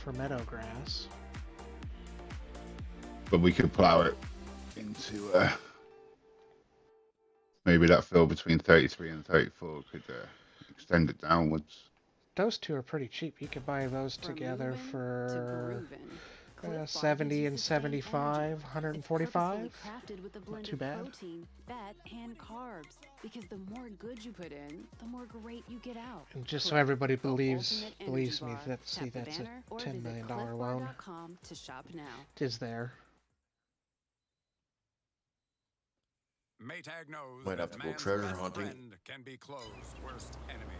[SPEAKER 1] for meadow grass.
[SPEAKER 2] But we could plow it into maybe that field between 33 and 34 could extend it downwards.
[SPEAKER 1] Those two are pretty cheap. You could buy those
[SPEAKER 6] From
[SPEAKER 1] together
[SPEAKER 6] moving to
[SPEAKER 1] for
[SPEAKER 6] grooving. Cliff Bar
[SPEAKER 1] 70
[SPEAKER 6] gives
[SPEAKER 1] and
[SPEAKER 6] you sustained
[SPEAKER 1] 75,
[SPEAKER 6] energy. It's
[SPEAKER 1] 145.
[SPEAKER 6] purposefully crafted with a blend
[SPEAKER 1] too
[SPEAKER 6] of
[SPEAKER 1] bad.
[SPEAKER 6] protein, fat, and carbs. Because the more good you put in, the more great you get out.
[SPEAKER 1] And just so
[SPEAKER 6] Cliff,
[SPEAKER 1] everybody
[SPEAKER 6] the
[SPEAKER 1] believes
[SPEAKER 6] ultimate
[SPEAKER 1] me,
[SPEAKER 6] energy bar.
[SPEAKER 1] that's
[SPEAKER 6] Tap the
[SPEAKER 1] that's
[SPEAKER 6] banner
[SPEAKER 1] a
[SPEAKER 6] or
[SPEAKER 1] $10
[SPEAKER 6] visit
[SPEAKER 1] million loan.
[SPEAKER 6] cliffbar.com to shop now.
[SPEAKER 1] It is there.
[SPEAKER 7] Maytag knows
[SPEAKER 3] Might have
[SPEAKER 7] that
[SPEAKER 3] to go
[SPEAKER 7] man's
[SPEAKER 3] treasure
[SPEAKER 7] best
[SPEAKER 3] hunting.
[SPEAKER 7] friend can be clove's worst enemy.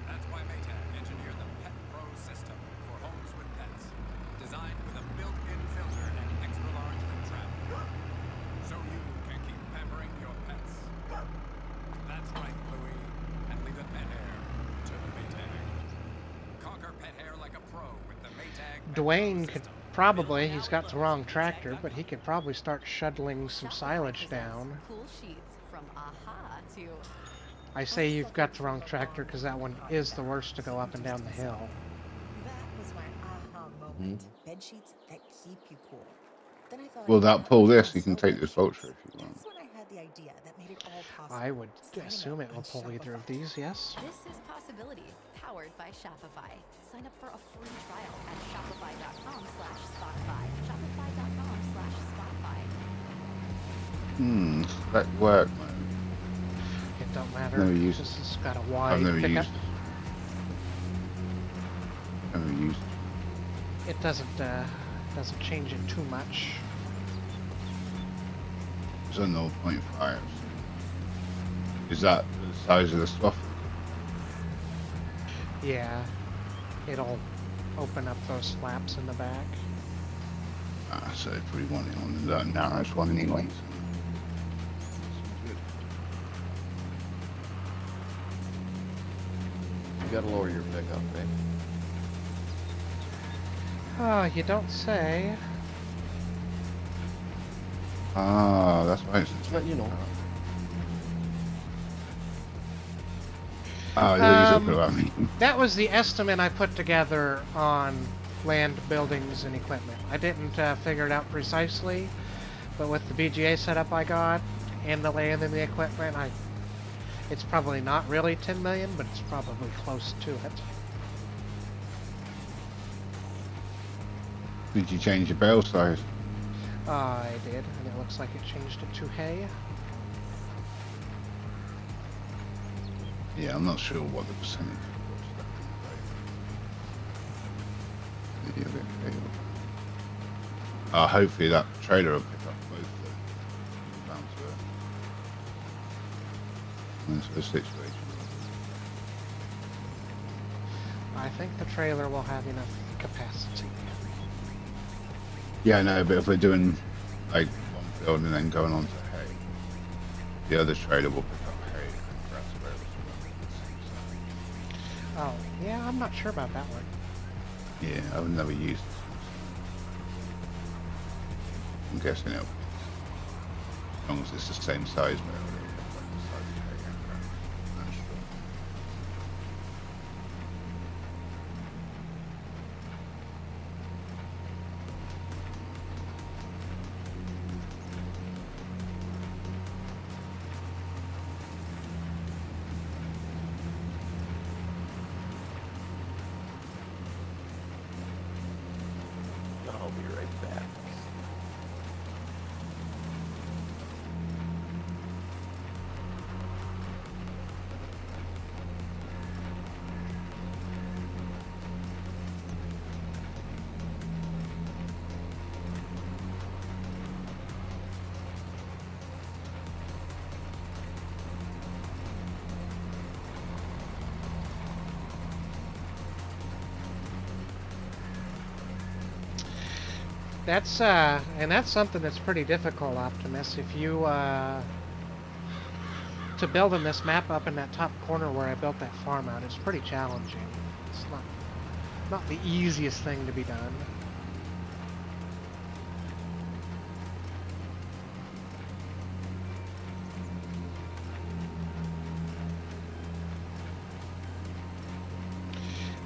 [SPEAKER 7] That's why Maytag engineered the Pet Pro system for homes with pets. Designed with a built-in filter and extra large lip trap. So you can keep pampering your pets. That's right, Louie. And leave the pet hair to Maytag. Conquer pet hair like a pro with the Maytag Pet Pro
[SPEAKER 1] Dwayne could
[SPEAKER 7] system.
[SPEAKER 1] probably, he's got the wrong tractor, but he could probably start shuttling some silage down.
[SPEAKER 5] Cool sheets from AHA to
[SPEAKER 1] I say you've got the wrong tractor because that one is the worst to go up and down the hill.
[SPEAKER 9] That was my aha moment. Bed sheets that keep you cool. Then I thought,
[SPEAKER 2] Will that pull
[SPEAKER 9] what if
[SPEAKER 2] this? You
[SPEAKER 9] I
[SPEAKER 2] can
[SPEAKER 9] sell
[SPEAKER 2] take this
[SPEAKER 9] bed
[SPEAKER 2] vulture
[SPEAKER 9] sheets?
[SPEAKER 2] if you want.
[SPEAKER 9] That's when I had the idea that made it all possible.
[SPEAKER 1] I would
[SPEAKER 9] Sign
[SPEAKER 1] assume
[SPEAKER 9] up
[SPEAKER 1] it will
[SPEAKER 9] on
[SPEAKER 1] pull either of
[SPEAKER 9] Shopify.
[SPEAKER 1] these, yes?
[SPEAKER 5] This is Possibility, powered by Shopify. Sign up for a free trial at shopify.com/spotfi. Shopify.com/spotfi.
[SPEAKER 2] That work, man.
[SPEAKER 1] It don't matter.
[SPEAKER 2] Never used
[SPEAKER 1] This has got a
[SPEAKER 2] I've
[SPEAKER 1] wide
[SPEAKER 2] never
[SPEAKER 1] pickup.
[SPEAKER 2] used it. Never used it.
[SPEAKER 1] It doesn't change it too much.
[SPEAKER 2] It's a 0.5. Is that the size of the stuff?
[SPEAKER 1] Yeah, it'll open up those flaps in the back.
[SPEAKER 2] So they probably want it on the narrowest one anyway.
[SPEAKER 3] You gotta lower your pickup, eh?
[SPEAKER 1] Oh, you don't say.
[SPEAKER 2] Ah, that's why it's.
[SPEAKER 3] Just let you know.
[SPEAKER 2] Ah, you're talking about me.
[SPEAKER 1] That was the estimate I put together on land, buildings, and equipment. I didn't figure it out precisely, but with the BGA setup I got and the land and the equipment, it's probably not really 10 million, but it's probably close to it.
[SPEAKER 2] Did you change your bale size?
[SPEAKER 1] I did, and it looks like it changed it to hay.
[SPEAKER 2] Yeah, I'm not sure what the percentage was. Hopefully that trailer will pick up both into the situation.
[SPEAKER 1] I think the trailer will have enough capacity.
[SPEAKER 2] Yeah, I know, but if we're doing like one field and then going on to hay, the other trailer will pick up hay and grass bales.
[SPEAKER 1] Oh, yeah, I'm not sure about that one.
[SPEAKER 2] Yeah, I've never used this one. I'm guessing it'll, as long as it's the same size, but it'll pick up the size of hay and grass. I'm sure.
[SPEAKER 3] I'll be right back.
[SPEAKER 1] That's and that's something that's pretty difficult, Optimus. If you to building this map up in that top corner where I built that farm out, it's pretty challenging. It's not the easiest thing to be done.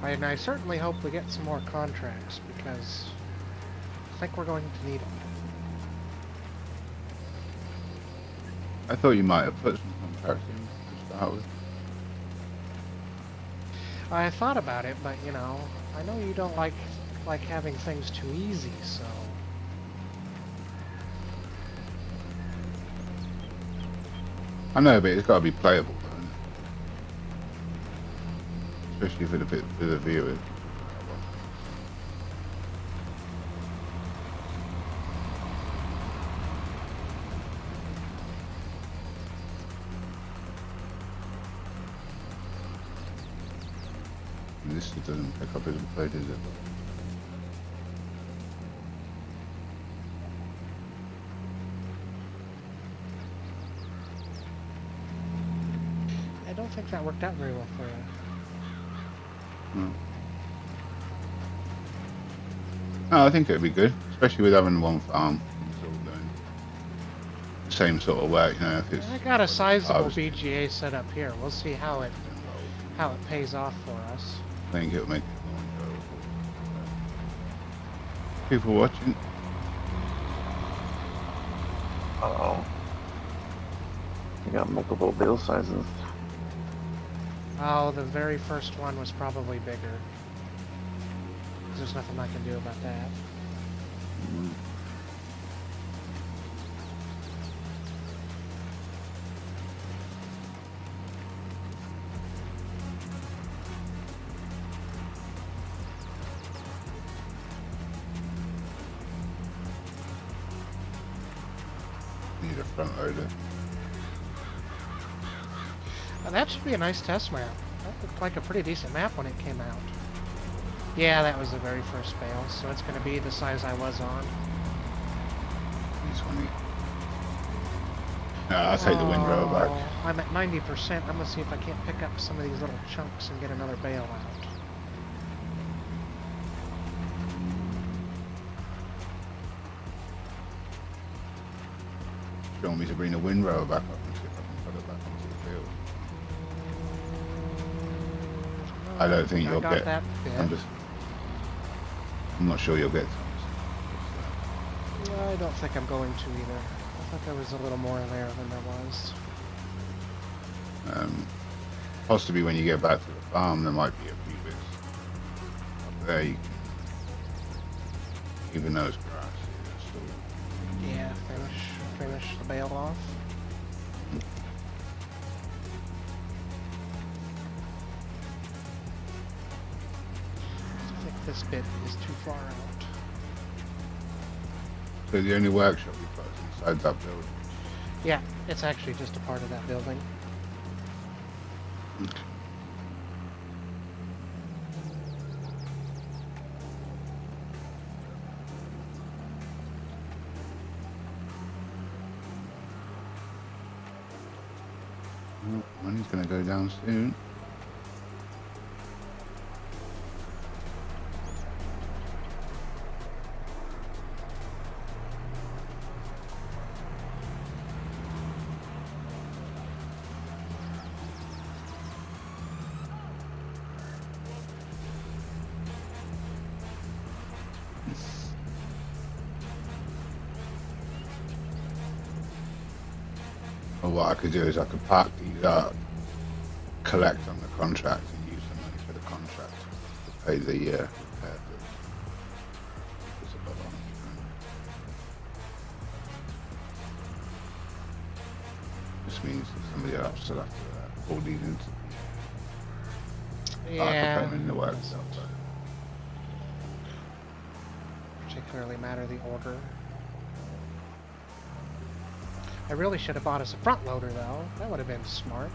[SPEAKER 1] And I certainly hope we get some more contracts because I think we're going to need them.
[SPEAKER 2] I thought you might have put some contracts in to start with.
[SPEAKER 1] I thought about it, but you know, I know you don't like having things too easy, so.
[SPEAKER 2] I know, but it's got to be playable, though, isn't it? Especially for the viewers. And this doesn't pick up as a play, does it?
[SPEAKER 1] I don't think that worked out very well for you.
[SPEAKER 2] No, I think it'd be good, especially with having one farm. It's all doing the same sort of work, you know. If it's
[SPEAKER 1] I got a sizable
[SPEAKER 2] harvesting.
[SPEAKER 1] BGA set up here. We'll see how it pays off for us.
[SPEAKER 2] I think it'll make it more enjoyable. People watching.
[SPEAKER 4] Uh-oh. You got multiple bale sizes.
[SPEAKER 1] Oh, the very first one was probably bigger. There's nothing I can do about that.
[SPEAKER 2] Need a front loader.
[SPEAKER 1] Now, that should be a nice test map. That looked like a pretty decent map when it came out. Yeah, that was the very first bale, so it's going to be the size I was on.
[SPEAKER 2] 20. No, I'll take the windrow back.
[SPEAKER 1] I'm at 90%. I'm going to see if I can't pick up some of these little chunks and get another bale out.
[SPEAKER 2] Do you want me to bring the windrow back up and see if I can put it back onto the field? I don't think you'll
[SPEAKER 1] got
[SPEAKER 2] get.
[SPEAKER 1] that
[SPEAKER 2] I'm not sure you'll get.
[SPEAKER 1] I don't think I'm going to either. I thought there was a little more there than there was.
[SPEAKER 2] Possibly when you get back to the farm, there might be a few bits up there. You can even though it's grass. It's still...
[SPEAKER 1] Yeah, finish the bale off. I think this bit is too far out.
[SPEAKER 2] So the only workshop you've got is inside that building.
[SPEAKER 1] Yeah, it's actually just a part of that building.
[SPEAKER 2] Well, money's gonna go down soon. Or what I could do is I could park these up, collect on the contract, and use the money for the contract to pay the repair bills. It's about 100 grand. This means that somebody else will have to pull these into the
[SPEAKER 1] Yeah.
[SPEAKER 2] in the workshop.
[SPEAKER 1] Particularly matter the order. I really should have bought us a front loader though. That would have been smart.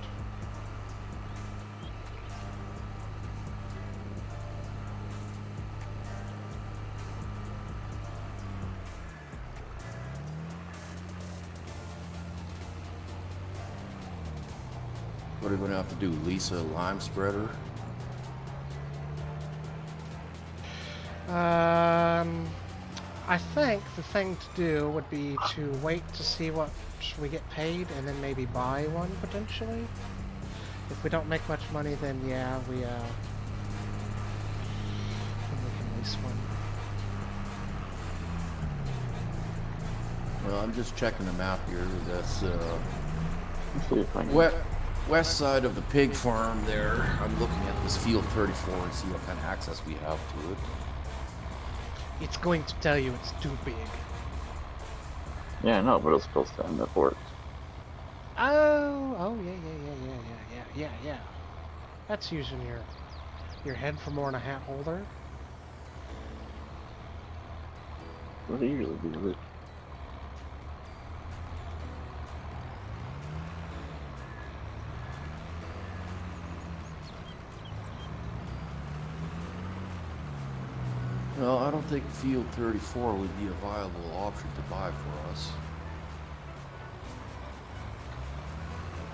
[SPEAKER 3] What are we gonna have to do? Lease a lime spreader?
[SPEAKER 1] I think the thing to do would be to wait to see what we get paid and then maybe buy one potentially. If we don't make much money, then yeah, we can lease one.
[SPEAKER 3] Well, I'm just checking the map here. That's
[SPEAKER 4] Let's see if I can.
[SPEAKER 3] west side of the pig farm there. I'm looking at this field 34 and see what kind of access we have to it.
[SPEAKER 1] It's going to tell you it's too big.
[SPEAKER 4] Yeah, no, but it's supposed to end up works.
[SPEAKER 1] Oh, yeah. That's using your head for more than a hat holder.
[SPEAKER 4] What do you usually do with it?
[SPEAKER 3] Well, I don't think field 34 would be a viable option to buy for us.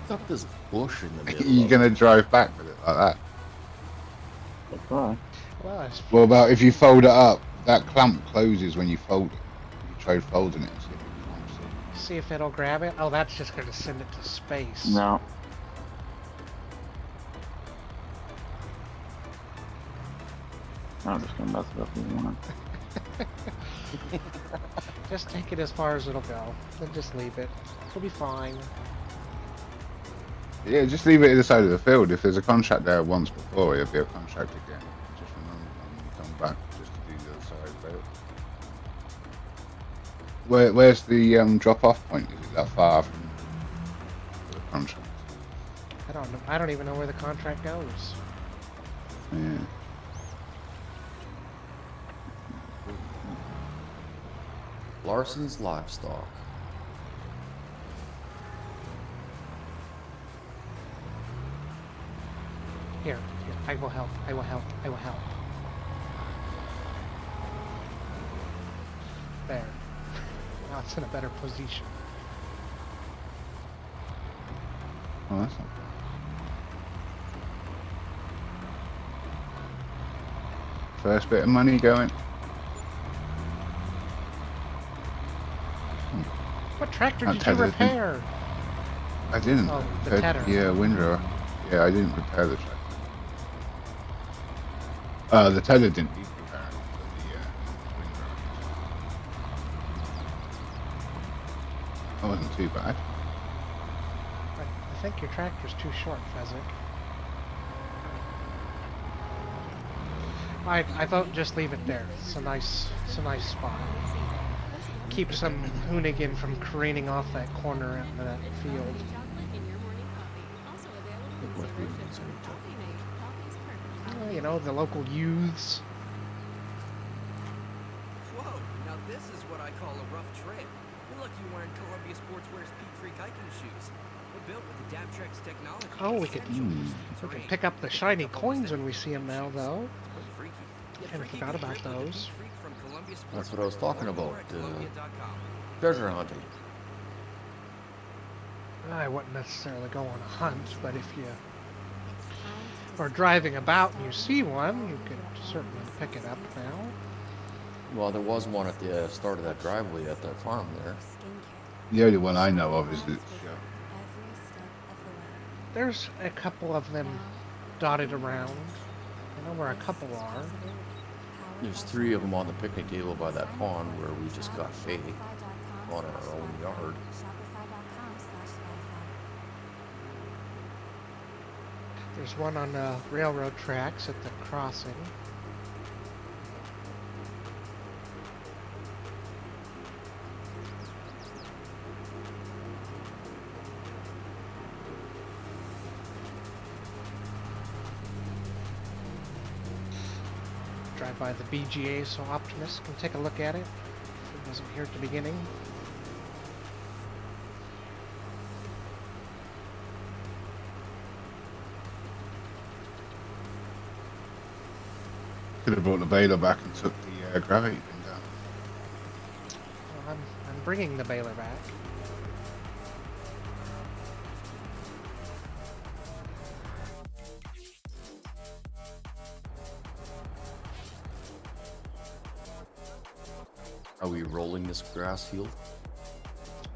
[SPEAKER 3] Got this bush in the middle.
[SPEAKER 2] You're gonna drive back with it like that?
[SPEAKER 4] That's fine.
[SPEAKER 1] Well, it's
[SPEAKER 2] What about if you fold it up? That clamp closes when you fold it. You try folding it and see if it clamps it.
[SPEAKER 1] see if it'll grab it. Oh, that's just going to send it to space.
[SPEAKER 4] No. I'm just gonna mess it up if you want.
[SPEAKER 1] Just take it as far as it'll go. Then just leave it. It'll be fine.
[SPEAKER 2] Yeah, just leave it at the side of the field. If there's a contract there once before, it'll be a contract again. Just remember when you come back just to do the other side of it. Where's the drop-off point? Is it that far from the contract?
[SPEAKER 1] I don't know. I don't even know where the contract goes.
[SPEAKER 2] Yeah.
[SPEAKER 3] Larson's Livestock.
[SPEAKER 1] Here, I will help. I will help. I will help. There. Now it's in a better position.
[SPEAKER 2] Oh, that's not bad. First bit of money going.
[SPEAKER 1] What tractor
[SPEAKER 2] That
[SPEAKER 1] did you
[SPEAKER 2] tether thing.
[SPEAKER 1] repair?
[SPEAKER 2] I didn't.
[SPEAKER 1] Oh, the tether.
[SPEAKER 2] Yeah, windrower. Yeah, I didn't repair the tractor. The tether didn't need repairing, but the windrower. That wasn't too bad.
[SPEAKER 1] I think your tractor's too short, Fezzik. I vote just leave it there. It's a nice spot. Keeps some Hoonigan from careening off that corner into that field.
[SPEAKER 3] Look what Hoonigans are into.
[SPEAKER 1] You know, the local youths.
[SPEAKER 8] Whoa, now this is what I call a rough trail. You're lucky you're wearing Columbia Sportswear's Peak Freak hiking shoes. They're built with the Daptrex technology.
[SPEAKER 1] Oh, we could pick up the shiny coins when we see them now, though. Kind of forgot about those.
[SPEAKER 3] That's what I was talking about. Treasure hunting.
[SPEAKER 1] I wouldn't necessarily go on a hunt, but if you are driving about and you see one, you could certainly pick it up now.
[SPEAKER 3] Well, there was one at the start of that driveway at that farm there.
[SPEAKER 2] The only one I know of is the
[SPEAKER 1] There's a couple of them dotted around. I know where a couple are.
[SPEAKER 3] There's 3 of them on the picnic table by that pond where we just got hay on our own yard.
[SPEAKER 1] There's one on the railroad tracks at the crossing. Drive by the BGA so Optimus can take a look at it. If it wasn't here at the beginning.
[SPEAKER 2] could have brought the baler back and took the gravity bin down.
[SPEAKER 1] Well, I'm bringing the baler back.
[SPEAKER 3] Are we rolling this grass field?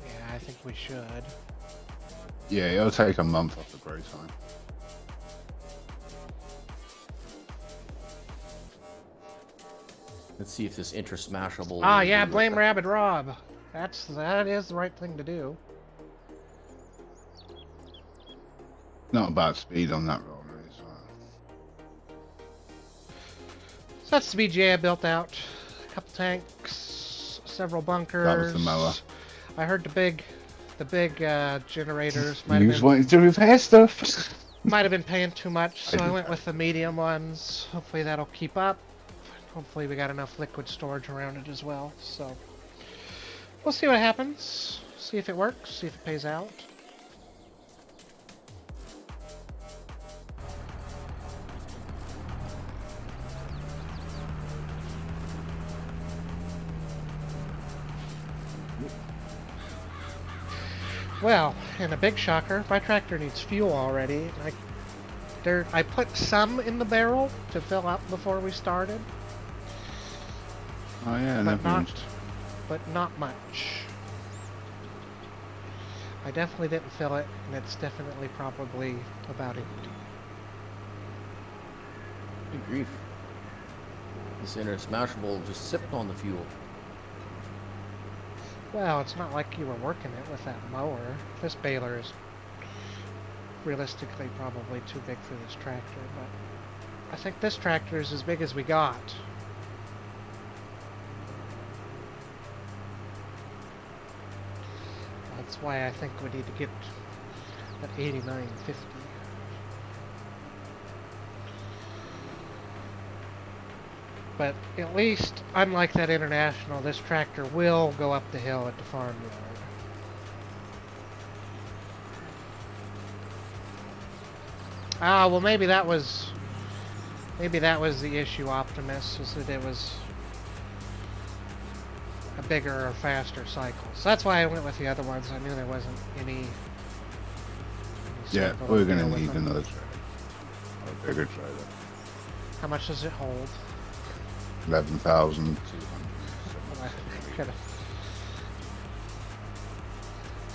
[SPEAKER 1] Yeah, I think we should.
[SPEAKER 2] Yeah, it'll take a month off the grow time.
[SPEAKER 3] Let's see if this intersmashable.
[SPEAKER 1] Ah, yeah, blame Rabid Rob. That is the right thing to do.
[SPEAKER 2] Not a bad speed on that roller as well.
[SPEAKER 1] So that's the BGA I built out. A couple tanks, several bunkers.
[SPEAKER 2] That was the mower.
[SPEAKER 1] I heard the big generators might have
[SPEAKER 2] You
[SPEAKER 1] been,
[SPEAKER 2] wanted to repair stuff.
[SPEAKER 1] might have been paying too much, so I went with the medium ones. Hopefully that'll keep up. Hopefully we got enough liquid storage around it as well. So we'll see what happens. See if it works. See if it pays out. Well, and a big shocker, my tractor needs fuel already. I put some in the barrel to fill up before we started,
[SPEAKER 2] Oh yeah,
[SPEAKER 1] but not much. I definitely didn't fill it, and it's definitely probably about empty.
[SPEAKER 3] Good grief. This intersmashable just sipped on the fuel.
[SPEAKER 1] Well, it's not like you were working it with that mower. This baler is realistically probably too big for this tractor, but I think this tractor is as big as we got. That's why I think we need to get at 8950. But at least, unlike that International, this tractor will go up the hill at the farm yard. Ah, well maybe that was the issue, Optimus, was that it was a bigger or faster cycle. So that's why I went with the other ones. I knew there wasn't any
[SPEAKER 2] Yeah,
[SPEAKER 1] cycle
[SPEAKER 2] we're
[SPEAKER 1] to
[SPEAKER 2] gonna
[SPEAKER 1] deal with
[SPEAKER 2] need
[SPEAKER 1] them.
[SPEAKER 2] another trailer. Or a bigger trailer.
[SPEAKER 1] How much does it hold?
[SPEAKER 2] 11,200.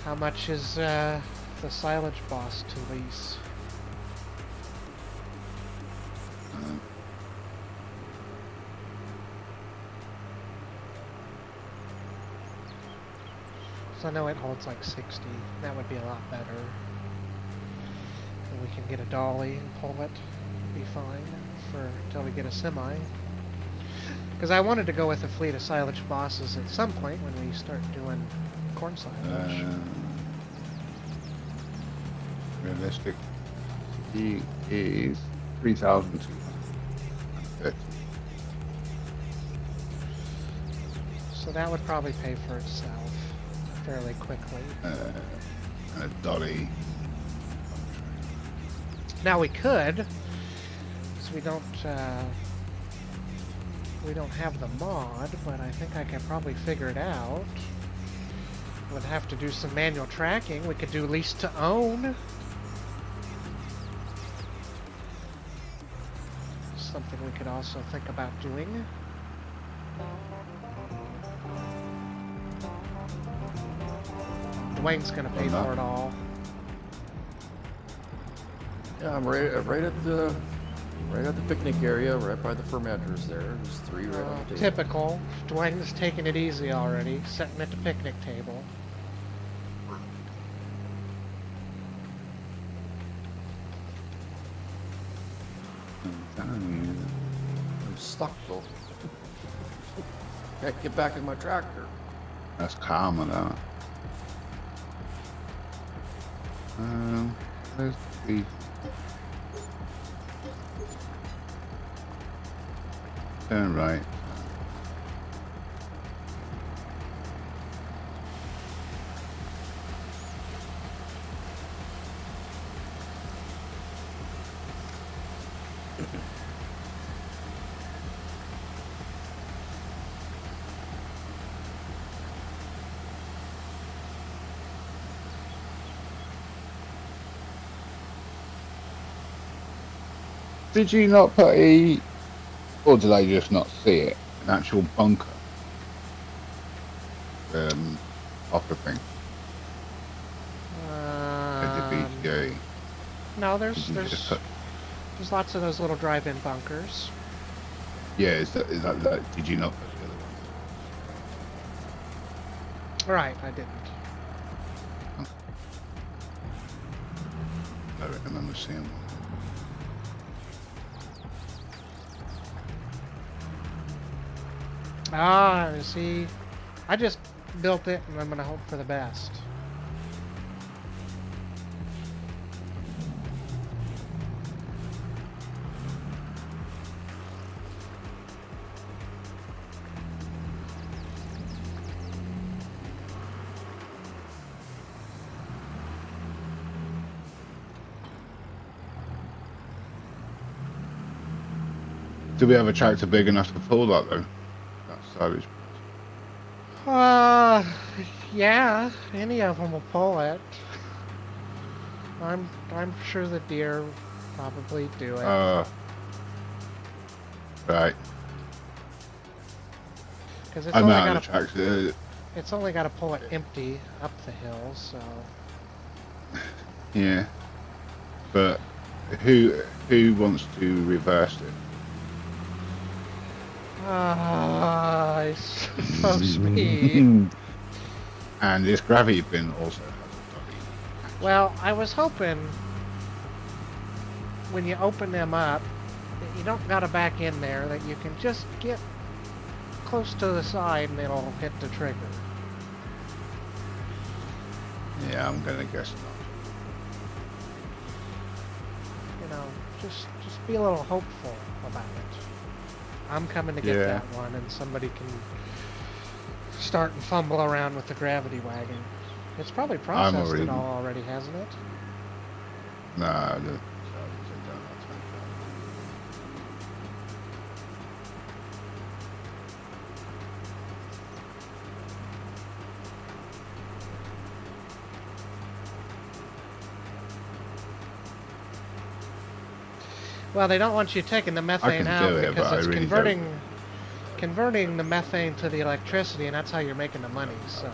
[SPEAKER 1] How much is the silage boss to lease? So I know it holds like 60. That would be a lot better. And we can get a dolly and pull it. Be fine. till we get a semi. Because I wanted to go with a fleet of silage bosses at some point when we start doing corn silage.
[SPEAKER 2] Realistic. He is 3,230.
[SPEAKER 1] So that would probably pay for itself fairly quickly.
[SPEAKER 2] And a dolly.
[SPEAKER 1] Now we could, because we don't have the mod, but I think I can probably figure it out. Would have to do some manual tracking. We could do lease to own. Something we could also think about doing. Dwayne's gonna pay for it all.
[SPEAKER 3] Yeah, I'm right at the picnic area, right by the fermenters there. There's 3 right on the table.
[SPEAKER 1] Typical. Dwayne's taking it easy already, sitting at the picnic table.
[SPEAKER 3] I'm stuck though. Can't get back in my tractor.
[SPEAKER 2] That's common, though. Let's see. Turn right. Did you not put or did I just not see it? An actual bunker. Offer thing. At the BGA.
[SPEAKER 1] No, there's lots of those little drive-in bunkers.
[SPEAKER 2] Yeah, is that did you not put the other one?
[SPEAKER 1] Right, I didn't.
[SPEAKER 2] I don't remember seeing one.
[SPEAKER 1] Ah, see, I just built it and I'm gonna hope for the best.
[SPEAKER 2] Do we have a tractor big enough to pull that though? Silage.
[SPEAKER 1] Yeah, any of them will pull it. I'm sure the Deere probably do it.
[SPEAKER 2] Right.
[SPEAKER 1] Because
[SPEAKER 2] I'm out of the tractor.
[SPEAKER 1] It's only got to pull it empty up the hill, so.
[SPEAKER 2] Yeah. But who wants to reverse it?
[SPEAKER 1] I suppose me.
[SPEAKER 2] And this gravity bin also has a dolly.
[SPEAKER 1] Well, I was hoping when you open them up that you don't gotta back in there, that you can just get close to the side and it'll hit the trigger.
[SPEAKER 2] Yeah, I'm gonna guess not.
[SPEAKER 1] You know, just be a little hopeful about it. I'm coming to get that one, and somebody can start and fumble around with the gravity wagon. It's probably processed it all already, hasn't it?
[SPEAKER 2] Nah,
[SPEAKER 1] Well, they don't want you taking the methane out because it's converting the methane to the electricity, and that's how you're making the money. So.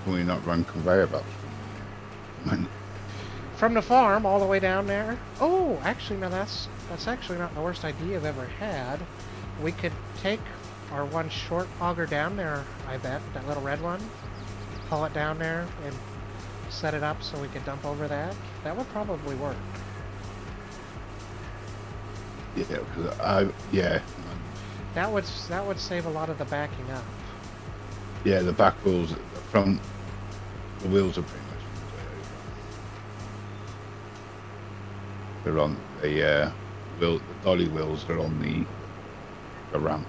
[SPEAKER 2] Can we not run conveyor belts?
[SPEAKER 1] From the farm all the way down there? Oh, actually, no, that's actually not the worst idea I've ever had. We could take our one short auger down there, I bet, that little red one, pull it down there, and set it up so we could dump over that, that would probably work.
[SPEAKER 2] Yeah, because
[SPEAKER 1] That would save a lot of the backing up.
[SPEAKER 2] yeah, the back wheels, the front, the wheels are pretty much they're on the wheel, the dolly wheels are on the ramp.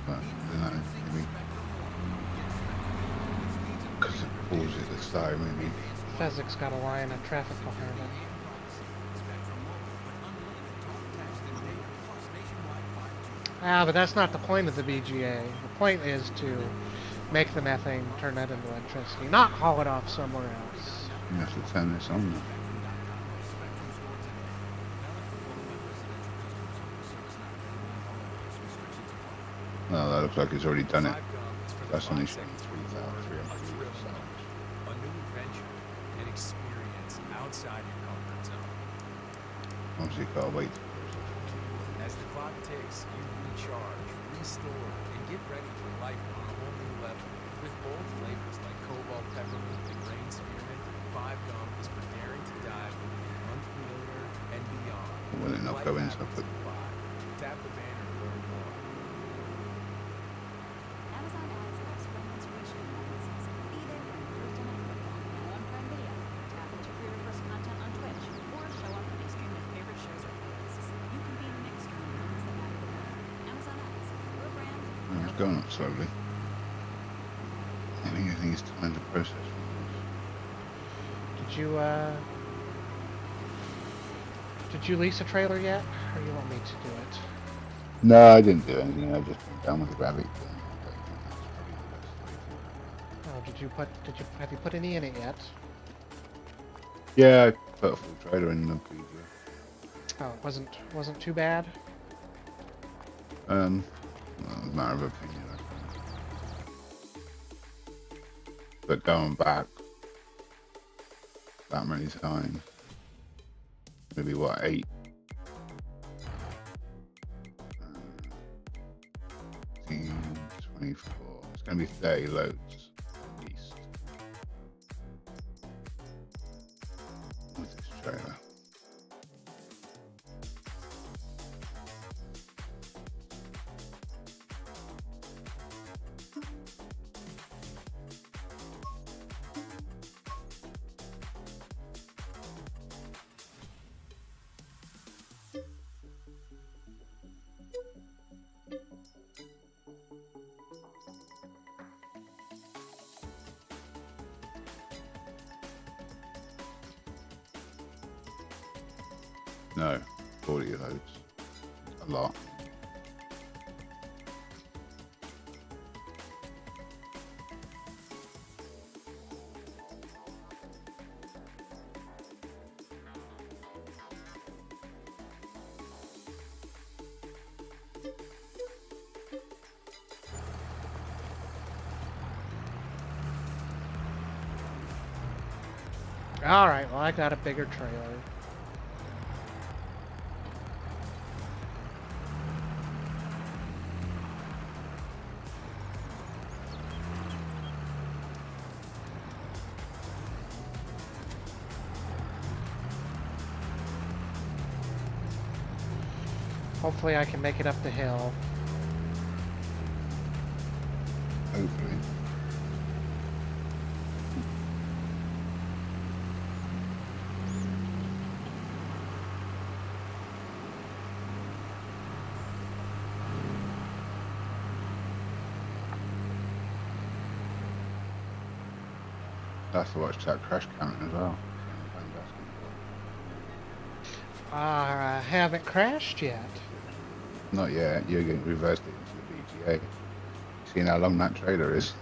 [SPEAKER 2] But, you know, maybe because it pulls it this side, maybe.
[SPEAKER 1] Fezzik's got a line of traffic behind it. Ah, but that's not the point of the BGA. The point is to make the methane, turn that into electricity, not haul it off somewhere else.
[SPEAKER 2] You have to turn this on. No, that looks like it's already done it. That's only showing 3,300 liters.
[SPEAKER 7] A new adventure, an experience outside your comfort zone.
[SPEAKER 2] Obviously, gotta wait.
[SPEAKER 7] As the clock ticks, you recharge, restore, and get ready for life on a whole new level. With bold flavors like cobalt peppermint and rain spearmint, 5 Gum is for daring to dive into the unfamiliar and beyond.
[SPEAKER 2] Will it not go in? So I put.
[SPEAKER 7] Tap the banner to learn more.
[SPEAKER 6] Amazon Ads loves brand inspiration and audiences. Be there for improved on football, now on Prime Video. Tap into career-first content on Twitch, or show up and stream your favorite shows or playlists. You can be in the mix during the moments that matter the most. Amazon Ads, your brand.
[SPEAKER 2] It's going up slowly. I think it's time to process.
[SPEAKER 1] Did you lease a trailer yet, or you want me to do it?
[SPEAKER 2] No, I didn't do anything. I just went down with the gravity.
[SPEAKER 1] Oh, have you put any in it yet?
[SPEAKER 2] Yeah, I put a full trailer in the previous.
[SPEAKER 1] Oh, it wasn't too bad.
[SPEAKER 2] Well, matter of opinion. I think. But going back that many times, maybe what, 8? 24. It's going to be 30 loads at least with this trailer. No, 40 loads. A lot.
[SPEAKER 1] All right, well, I got a bigger trailer. Hopefully I can make it up the hill.
[SPEAKER 2] Hopefully. That's to watch that crash count as well.
[SPEAKER 1] I haven't crashed yet.
[SPEAKER 2] Not yet. You're getting reversed it into the BGA. Seeing how long that trailer is.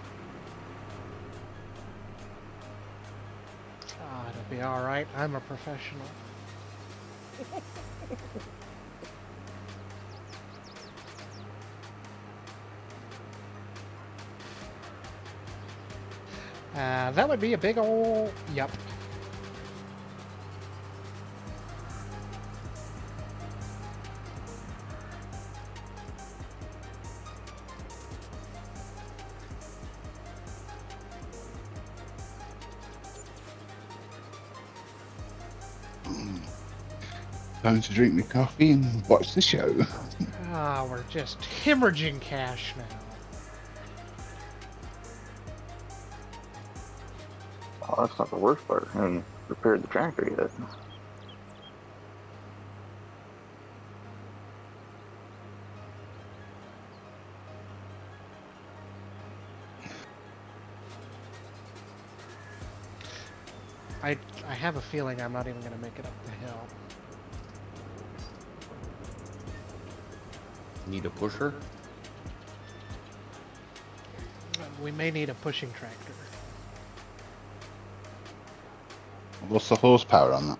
[SPEAKER 1] Ah, it'll be all right. I'm a professional. That would be a big ol'... Yep.
[SPEAKER 2] Time to drink my coffee and watch the show.
[SPEAKER 1] Ah, we're just hemorrhaging cash now.
[SPEAKER 4] Oh, that's not the worst part. I haven't repaired the tractor yet.
[SPEAKER 1] I have a feeling I'm not even going to make it up the hill.
[SPEAKER 3] Need a pusher?
[SPEAKER 1] We may need a pushing tractor.
[SPEAKER 2] What's the horsepower on that?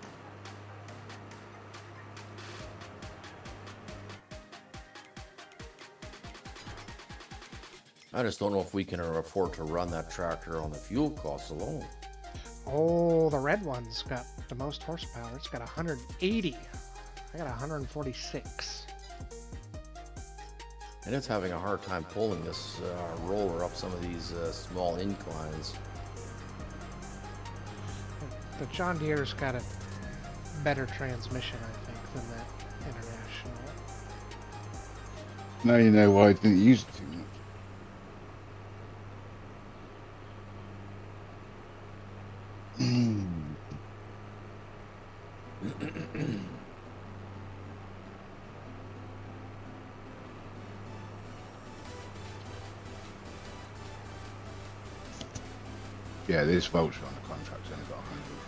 [SPEAKER 3] I just don't know if we can afford to run that tractor on the fuel costs alone.
[SPEAKER 1] Oh, the red one's got the most horsepower. It's got 180. I got 146.
[SPEAKER 3] And it's having a hard time pulling this roller up some of these small inclines.
[SPEAKER 1] The John Deere's got a better transmission, I think, than that International.
[SPEAKER 2] Now you know why I didn't use it too much. Yeah, this voucher on the contract's only got 145.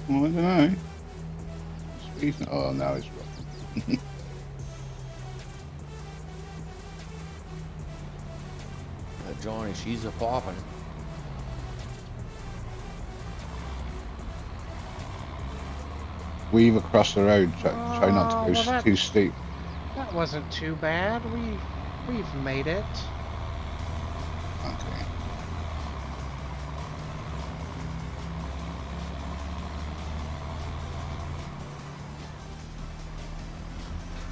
[SPEAKER 2] Well, I don't know. Oh, now it's rough.
[SPEAKER 3] Johnny, she's a poppin'.
[SPEAKER 2] Weave across the road. Try not to go too steep.
[SPEAKER 1] That wasn't too bad. We've made it.
[SPEAKER 2] Okay.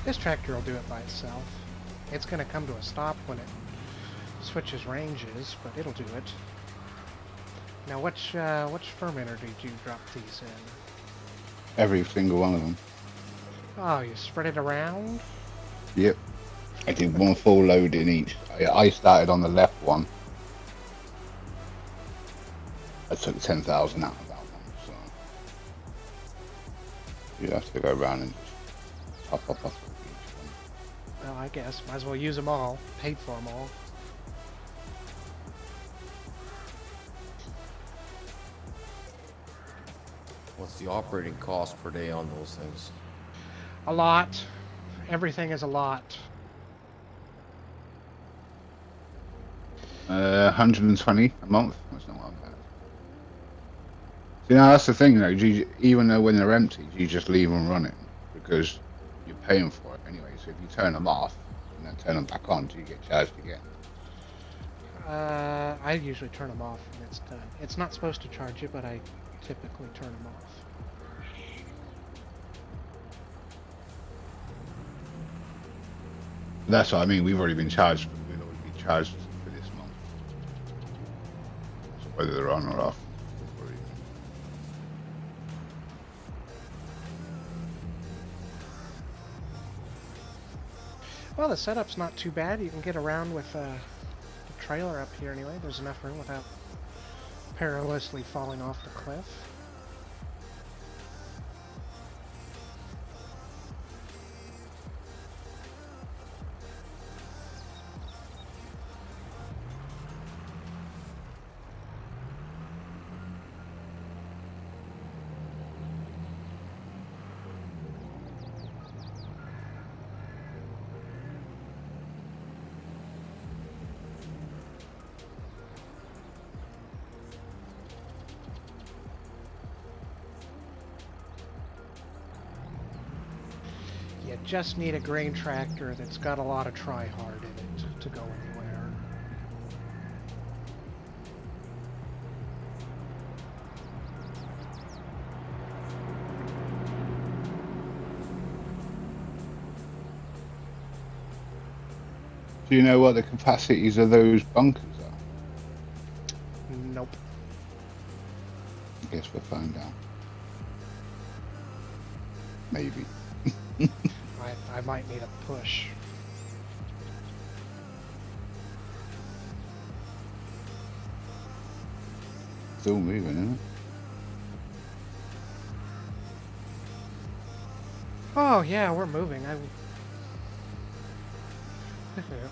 [SPEAKER 1] This tractor will do it by itself. It's going to come to a stop when it switches ranges, but it'll do it. Now, which fermenter did you drop these in?
[SPEAKER 2] Every single one of them.
[SPEAKER 1] Oh, you spread it around?
[SPEAKER 2] Yep. I did one full load in each. I started on the left one. I took 10,000 out of that one, so you have to go around and just top up each one.
[SPEAKER 1] Well, I guess. Might as well use them all. Paid for them all.
[SPEAKER 3] What's the operating cost per day on those things?
[SPEAKER 1] A lot. Everything is a lot.
[SPEAKER 2] 120 a month. That's not bad. See, now that's the thing, though. Even though when they're empty, you just leave them running because you're paying for it anyway. So if you turn them off and then turn them back on, do you get charged again?
[SPEAKER 1] I usually turn them off when it's done. It's not supposed to charge you, but I typically turn them off.
[SPEAKER 2] That's what I mean. We've already been charged. We'll already be charged for this month. So whether they're on or off.
[SPEAKER 1] Well, the setup's not too bad. You can get around with the trailer up here anyway. There's enough room without perilously falling off the cliff. just need a grain tractor that's got a lot of try-hard in it to go anywhere.
[SPEAKER 2] Do you know what the capacities of those bunkers are?
[SPEAKER 1] Nope.
[SPEAKER 2] I guess we'll find out. Maybe.
[SPEAKER 1] I might need a push.
[SPEAKER 2] Still moving, isn't it?
[SPEAKER 1] Oh yeah, we're moving.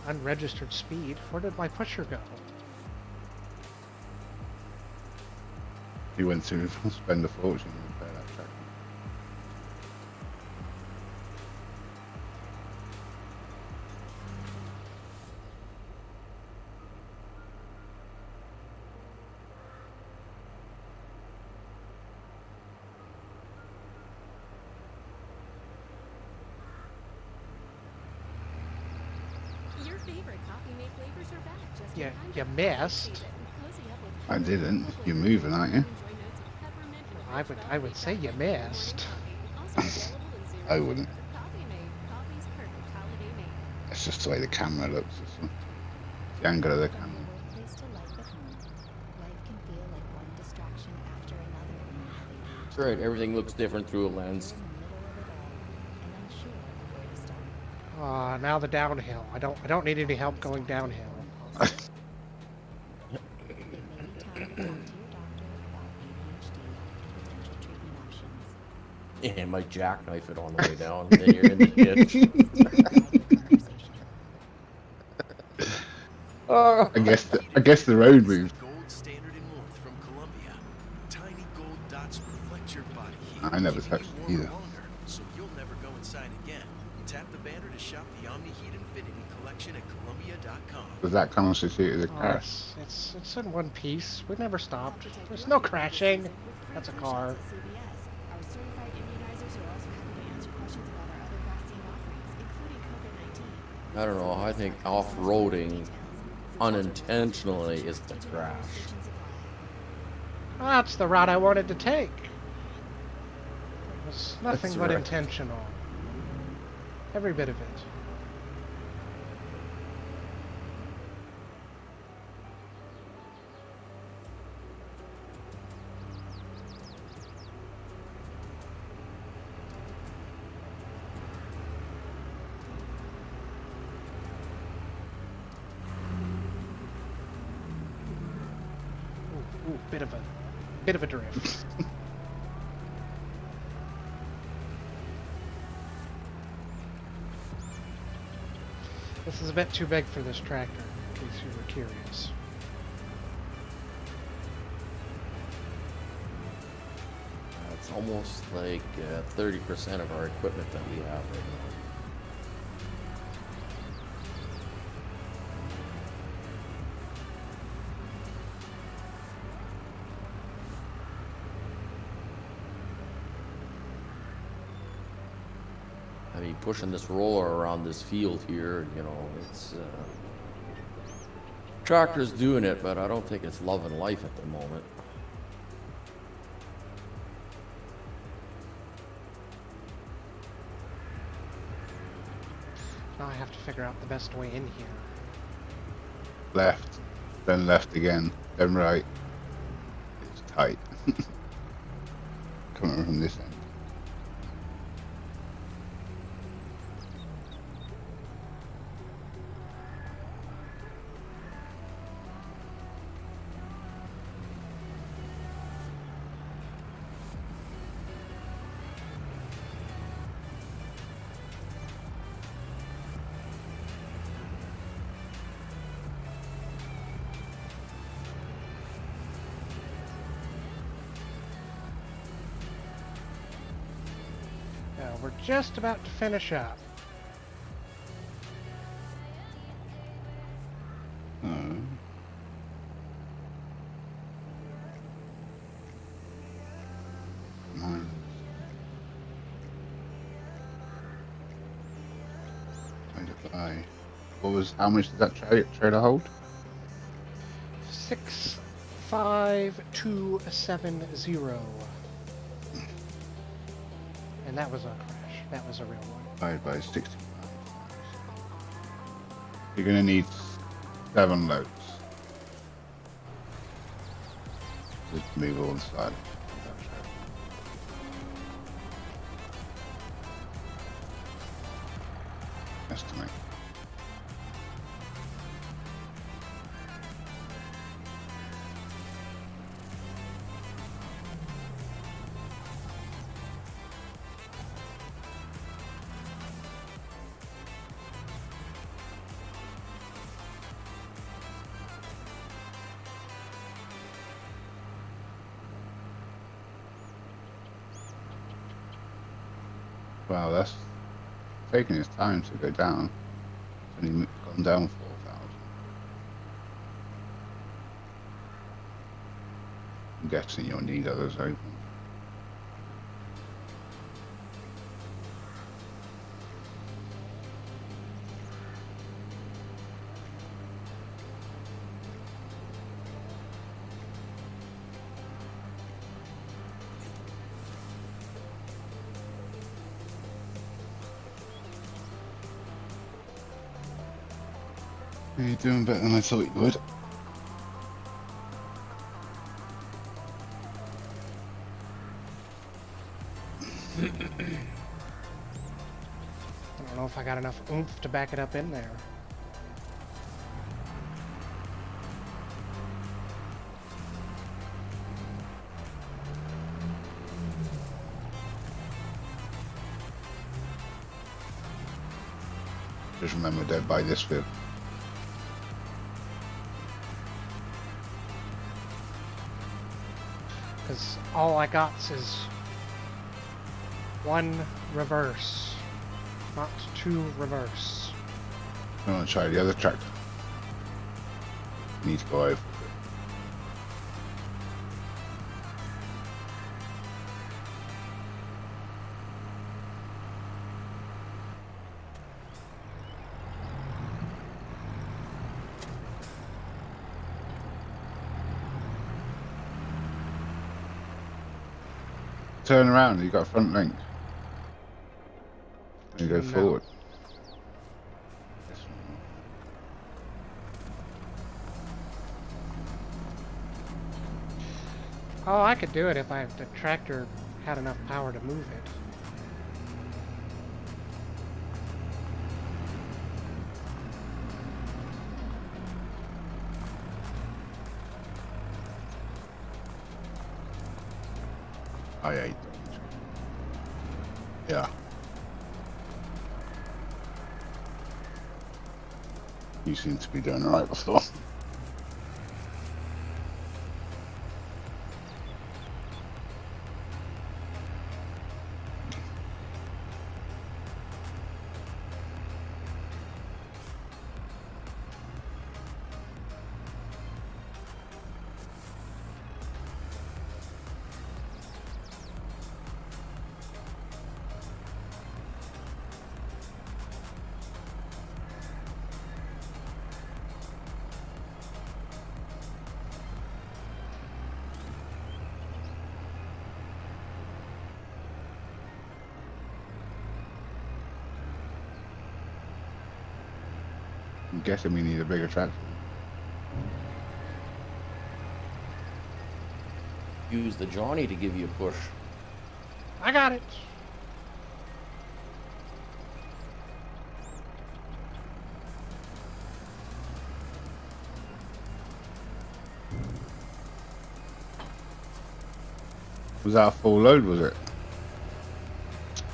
[SPEAKER 1] Unregistered speed. Where did my pusher go?
[SPEAKER 2] He went to spend a fortune to repair that tractor.
[SPEAKER 6] Your favorite coffee mate flavors are back just
[SPEAKER 1] Yeah,
[SPEAKER 6] in time
[SPEAKER 1] you
[SPEAKER 6] for
[SPEAKER 1] missed.
[SPEAKER 6] season. Cozy up with
[SPEAKER 2] I didn't.
[SPEAKER 6] local
[SPEAKER 2] You're moving, aren't you?
[SPEAKER 6] enjoy notes of peppermint and fresh
[SPEAKER 1] I would say you missed.
[SPEAKER 6] Also available in zero
[SPEAKER 2] I wouldn't.
[SPEAKER 6] sugar. Coffee mate, coffee's perfect holiday mate.
[SPEAKER 2] It's just the way the camera looks. It's the angle of the
[SPEAKER 6] From
[SPEAKER 2] camera.
[SPEAKER 6] your workplace to life at home, life can feel like one distraction after another when you have ADHD.
[SPEAKER 3] That's right, everything looks different through a lens.
[SPEAKER 6] You're in the middle of it all and unsure of where to start.
[SPEAKER 1] Now the downhill. I don't need any help going downhill.
[SPEAKER 6] It may be time to talk to your doctor about ADHD and potential treatment options.
[SPEAKER 3] And might jackknife it on the way down, then you're in the ditch.
[SPEAKER 2] I guess the road moved.
[SPEAKER 8] Gold standard in warmth from Columbia. Tiny gold dots reflect your body heat.
[SPEAKER 2] I never
[SPEAKER 8] keeping
[SPEAKER 2] touched
[SPEAKER 8] you
[SPEAKER 2] it
[SPEAKER 8] warmer
[SPEAKER 2] either.
[SPEAKER 8] longer, so you'll never go inside again. Tap the banner to shop the Omni Heat Infinity collection at Columbia.com.
[SPEAKER 2] Does that constitute as a
[SPEAKER 1] Oh,
[SPEAKER 2] crash?
[SPEAKER 1] it's in one piece. We never stopped. There's no crashing. That's a car.
[SPEAKER 6] Our certified immunizers are also happy to answer questions about our other vaccine offerings, including COVID-19.
[SPEAKER 3] I don't know, I think off-roading unintentionally is the crash.
[SPEAKER 1] That's the route I wanted to take. It was nothing
[SPEAKER 3] That's
[SPEAKER 1] but
[SPEAKER 3] right.
[SPEAKER 1] intentional. Every bit of it. Ooh, bit of a drift. This is a bit too big for this tractor, in case you were curious.
[SPEAKER 3] It's almost like 30% of our equipment that we have right now. I mean, pushing this roller around this field here, you know, it's tractor's doing it, but I don't think it's loving life at the moment.
[SPEAKER 1] Now I have to figure out the best way in here.
[SPEAKER 2] Left, then left again, then right. It's tight. Coming from this end.
[SPEAKER 1] We're just about to finish up.
[SPEAKER 2] Nice. Bye. How much does that trailer hold?
[SPEAKER 1] 65270. And that was a crash. That was a real one.
[SPEAKER 2] Divided by 65. You're gonna need 7 loads. Just move all inside. Estimate. Wow, that's taking its time to go down. It's only gone down 4,000. I'm guessing you'll need others open. You're doing better than I thought you would.
[SPEAKER 1] I don't know if I got enough oomph to back it up in there.
[SPEAKER 2] Just remember, don't buy this field.
[SPEAKER 1] Because all I got is 1 reverse, not 2 reverse.
[SPEAKER 2] I want to try the other tractor. Need to go over it. Turn around, you got a front link. And you go
[SPEAKER 1] No.
[SPEAKER 2] forward.
[SPEAKER 1] Oh, I could do it if the tractor had enough power to move it.
[SPEAKER 2] I ate. Yeah. You seem to be doing alright before. I'm guessing we need a bigger tractor.
[SPEAKER 3] Use the Johnny to give you a push.
[SPEAKER 1] I got it.
[SPEAKER 2] Was that a full load, was it?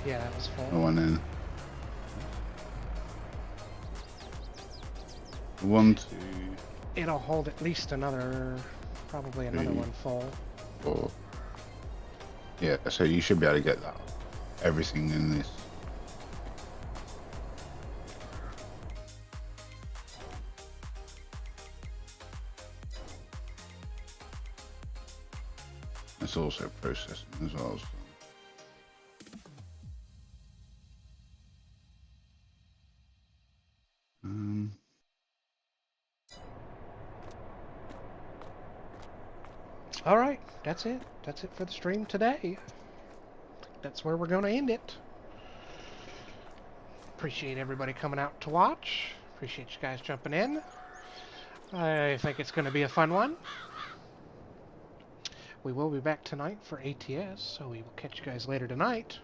[SPEAKER 1] Yeah, that was full.
[SPEAKER 2] No one in. 1, 2,
[SPEAKER 1] It'll hold at least another, probably another
[SPEAKER 2] 3,
[SPEAKER 1] one full.
[SPEAKER 2] 4. Yeah, so you should be able to get that. Everything in this. It's also processing as well. So.
[SPEAKER 1] All right, that's it. That's it for the stream today. That's where we're going to end it. Appreciate everybody coming out to watch. Appreciate you guys jumping in. I think it's going to be a fun one. We will be back tonight for ATS, so we will catch you guys later tonight.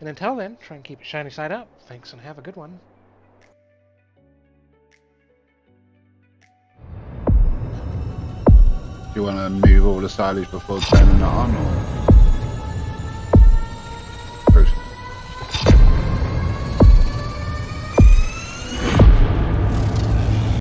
[SPEAKER 1] And until then, try and keep it shiny side up. Thanks and have a good one.
[SPEAKER 2] Do you want to move all the silage before turning it on, or?